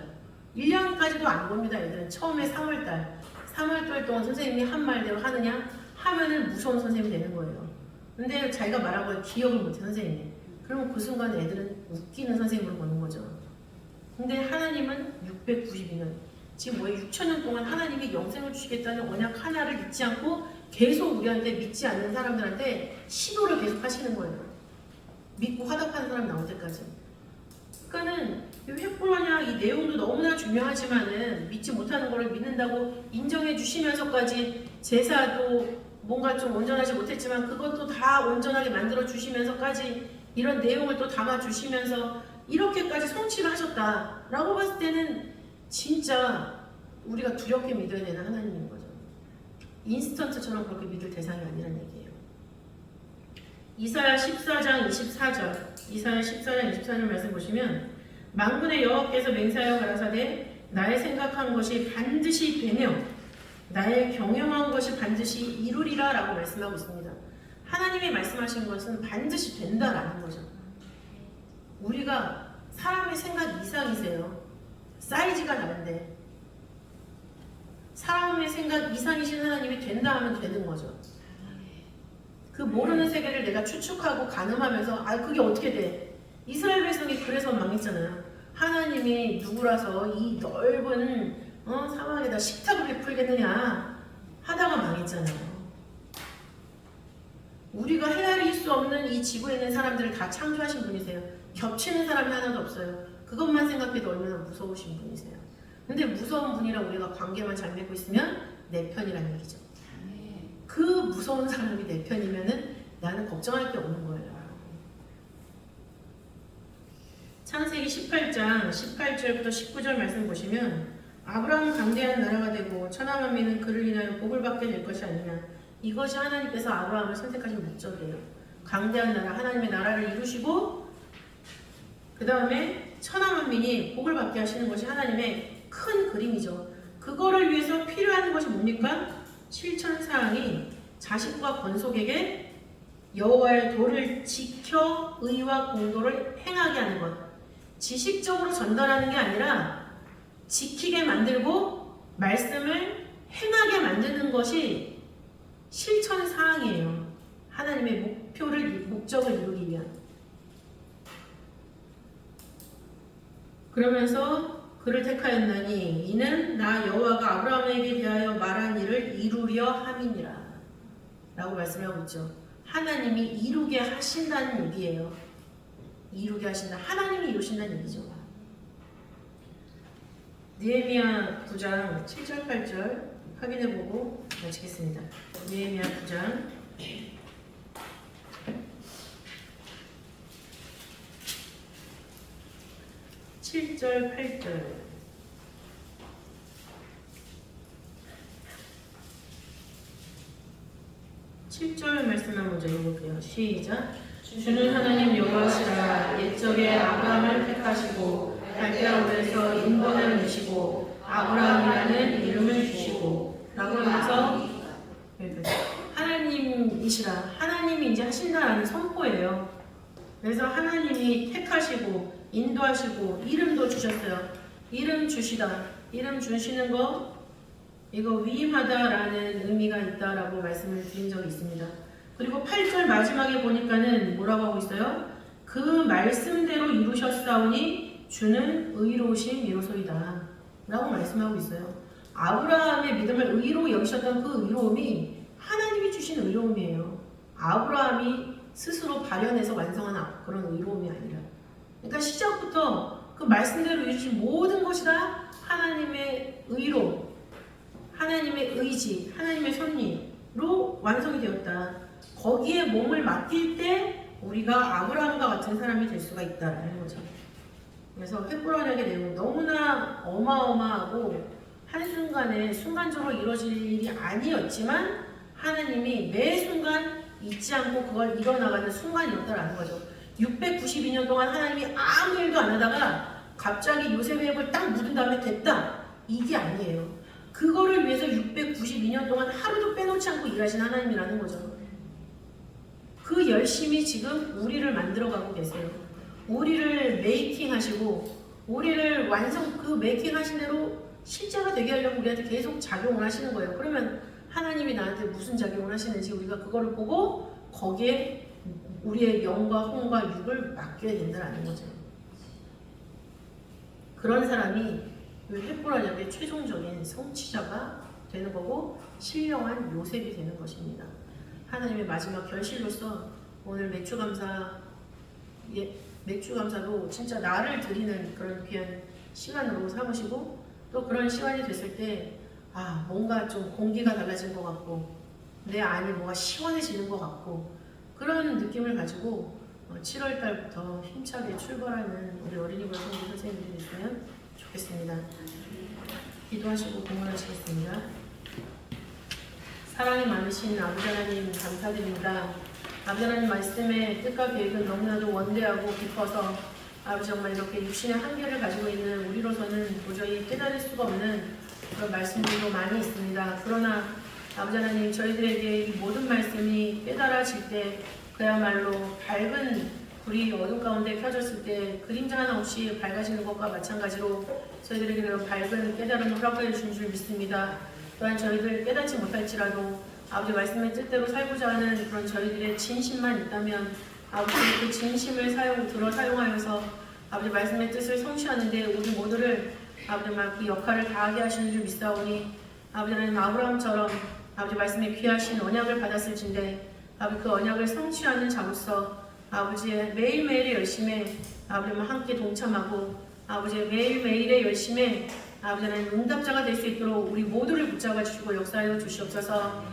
1년까지도 안 봅니다. 애들은 처음에 3월달 동안 선생님이 한 말대로 하느냐 하면은 무서운 선생님이 되는 거예요. 근데 자기가 말한 걸 기억을 못해 선생님이. 그러면 그 순간 애들은 웃기는 선생님으로 보는 거죠. 근데 하나님은 692년 지금 뭐에 6천년 동안 하나님이 영생을 주시겠다는 언약 하나를 잊지 않고 계속 우리한테 믿지 않는 사람들한테 시도를 계속 하시는 거예요. 믿고 화답하는 사람 나올 때까지. 그러니까는 이 횃불 언약 이 내용도 너무나 중요하지만은 믿지 못하는 거를 믿는다고 인정해 주시면서까지 제사도 뭔가 좀 온전하지 못했지만 그것도 다 온전하게 만들어 주시면서까지 이런 내용을 또 담아 주시면서 이렇게까지 성취를 하셨다라고 봤을 때는 진짜 우리가 두렵게 믿어야 되는 하나님인 거죠. 인스턴트처럼 그렇게 믿을 대상이 아니라는 얘기예요. 이사야 14장 24절 말씀 보시면 만군의 여호와께서 맹세하여 가라사대 나의 생각한 것이 반드시 되며 나의 경영한 것이 반드시 이루리라 라고 말씀하고 있습니다. 하나님이 말씀하신 것은 반드시 된다라는 거죠. 우리가 사람의 생각 이상이세요. 사이즈가 다른데 사람의 생각 이상이신 하나님이 된다 하면 되는 거죠. 그 모르는 세계를 내가 추측하고 가늠하면서 그게 어떻게 돼? 이스라엘 백성이 그래서 망했잖아요. 하나님이 누구라서 이 넓은 사막에다 식탁을 베풀겠느냐 하다가 망했잖아요. 우리가 헤아릴 수 없는 이 지구에 있는 사람들을 다 창조하신 분이세요. 겹치는 사람이 하나도 없어요. 그것만 생각해도 얼마나 무서우신 분이세요. 근데 무서운 분이랑 우리가 관계만 잘 맺고 있으면 내 편이라는 얘기죠. 그 무서운 사람이 내 편이면은 나는 걱정할 게 없는 거예요. 창세기 18장 18절부터 19절 말씀 보시면 아브라함은 강대한 나라가 되고 천하만민은 그를 인하여 복을 받게 될 것이 아니냐. 이것이 하나님께서 아브라함을 선택하신 목적이에요. 강대한 나라, 하나님의 나라를 이루시고 그 다음에 천하만민이 복을 받게 하시는 것이 하나님의 큰 그림이죠. 그거를 위해서 필요한 것이 뭡니까? 실천사항이 자식과 건속에게 여호와의 도를 지켜 의와 공도를 행하게 하는 것. 지식적으로 전달하는 게 아니라 지키게 만들고 말씀을 행하게 만드는 것이 실천사항이에요. 하나님의 목적을 이루기 위한. 그러면서 그를 택하였나니 이는 나 여호와가 아브라함에게 대하여 말한 일을 이루려 함이니라 라고 말씀하고 있죠. 하나님이 이루게 하신다는 얘기예요. 이루게 하신다. 하나님이 이루신다는 얘기죠. 느헤미야 9장 7절 8절 확인해보고 마치겠습니다. 느헤미야 9장 7절 8절 7절 말씀을 먼저 읽어볼게요. 시작. 주는 하나님 여호와시라. 옛적에 아브라함을 택하시고 갈대아우에서 인도를 내시고 아브라함이라는 이름을 주시고 라고 하면서 하나님이시라. 하나님이 이제 하신다라는 선포예요. 그래서 하나님이 택하시고 인도하시고 이름도 주셨어요. 이름 주시다. 이름 주시는 거 이거 위임하다라는 의미가 있다라고 말씀을 드린 적이 있습니다. 그리고 8절 마지막에 보니까는 뭐라고 하고 있어요? 그 말씀대로 이루셨사오니 주는 의로우심이로소이다 라고 말씀하고 있어요. 아브라함의 믿음을 의로 여기셨던 그 의로움이 하나님이 주신 의로움이에요. 아브라함이 스스로 발현해서 완성한 그런 의로움이 아니라. 그러니까 시작부터 그 말씀대로 이루신 모든 것이 다 하나님의 의로, 하나님의 의지, 하나님의 섭리로 완성이 되었다. 거기에 몸을 맡길 때 우리가 아브라함과 같은 사람이 될 수가 있다라는 거죠. 그래서 횃불 언약의 내용은 너무나 어마어마하고 한순간에 순간적으로 이루어질 일이 아니었지만 하나님이 매 순간 잊지 않고 그걸 이뤄나가는 순간이었다라는 거죠. 692년 동안 하나님이 아무 일도 안 하다가 갑자기 요셉의 입을 딱 묻은 다음에 됐다. 이게 아니에요. 그거를 위해서 692년 동안 하루도 빼놓지 않고 일하신 하나님이라는 거죠. 그 열심히 지금 우리를 만들어가고 계세요. 우리를 메이킹 하시고 우리를 완성 그 메이킹 하신 대로 실제로 되게 하려고 우리한테 계속 작용을 하시는 거예요. 그러면 하나님이 나한테 무슨 작용을 하시는지 우리가 그거를 보고 거기에 우리의 영과 혼과 육을 맡겨야 된다는 거죠. 그런 사람이 횃불언약의 최종적인 성취자가 되는 거고 신령한 요셉이 되는 것입니다. 하나님의 마지막 결실로서 오늘 맥주감사도 진짜 나를 드리는 그런 귀한 시간으로 삼으시고 또 그런 시간이 됐을 때 뭔가 좀 공기가 달라진 것 같고 내 안이 뭔가 시원해지는 것 같고 그런 느낌을 가지고 7월 달부터 힘차게 출발하는 우리 어린이 벌송기 선생님들이 있으면 좋겠습니다. 기도하시고 공헌하시겠습니다. 사랑이 많으신 아버지 하나님 감사드립니다. 아버지 하나님 말씀의 뜻과 계획은 너무나도 원대하고 깊어서 아버지 정말 이렇게 육신의 한계를 가지고 있는 우리로서는 도저히 깨달을 수가 없는 그런 말씀들도 많이 있습니다. 그러나 아버지 하나님 저희들에게 이 모든 말씀이 깨달아질 때 그야말로 밝은 불이 어둠 가운데 켜졌을 때 그림자 하나 없이 밝아지는 것과 마찬가지로 저희들에게 그런 밝은 깨달음을 허락해 주신 줄 믿습니다. 또한 저희들 깨닫지 못할지라도 아버지 말씀의 뜻대로 살고자 하는 그런 저희들의 진심만 있다면 아버지 그 진심을 사용하여서 아버지 말씀의 뜻을 성취하는데 우리 모두를 아버지 그 역할을 다하게 하시는 줄 믿사오니 아버지 하나님 아브라함처럼 아버지 말씀에 귀하신 언약을 받았을진데 아버지 그 언약을 성취하는 자로서 아버지의 매일매일의 열심에 아버지와 함께 동참하고 아버지의 매일매일의 열심에 아버지 하나님 응답자가 될 수 있도록 우리 모두를 붙잡아 주시고 역사하여 주시옵소서.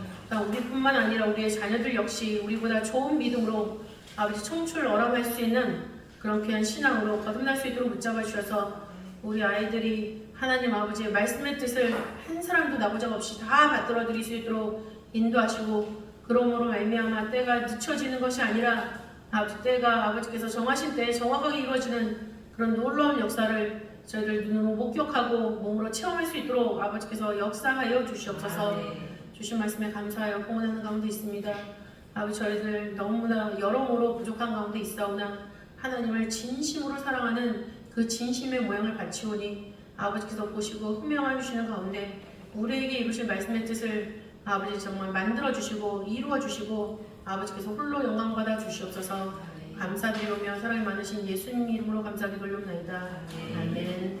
우리뿐만 아니라 우리의 자녀들 역시 우리보다 좋은 믿음으로 아버지 청출 어람할 수 있는 그런 귀한 신앙으로 거듭날 수 있도록 붙잡아 주셔서 우리 아이들이 하나님 아버지의 말씀의 뜻을 한 사람도 나부작 없이 다 받들어 드릴 수 있도록 인도하시고 그러므로 말미암아 때가 늦춰지는 것이 아니라 아버지 때가 아버지께서 정하신 때에 정확하게 이루어지는 그런 놀라운 역사를 저희들 눈으로 목격하고 몸으로 체험할 수 있도록 아버지께서 역사하여 주시옵소서. 주신 말씀에 감사하여 공헌하는 가운데 있습니다. 아버지 저희들 너무나 여러모로 부족한 가운데 있사오나 하나님을 진심으로 사랑하는 그 진심의 모양을 바치오니 아버지께서 보시고 흠명하여 주시는 가운데 우리에게 이루실 말씀의 뜻을 아버지 정말 만들어 주시고 이루어 주시고 아버지께서 홀로 영광 받아 주시옵소서. 감사드리오며 사랑이 많으신 예수님 이름으로 감사드리옵나이다. 아멘.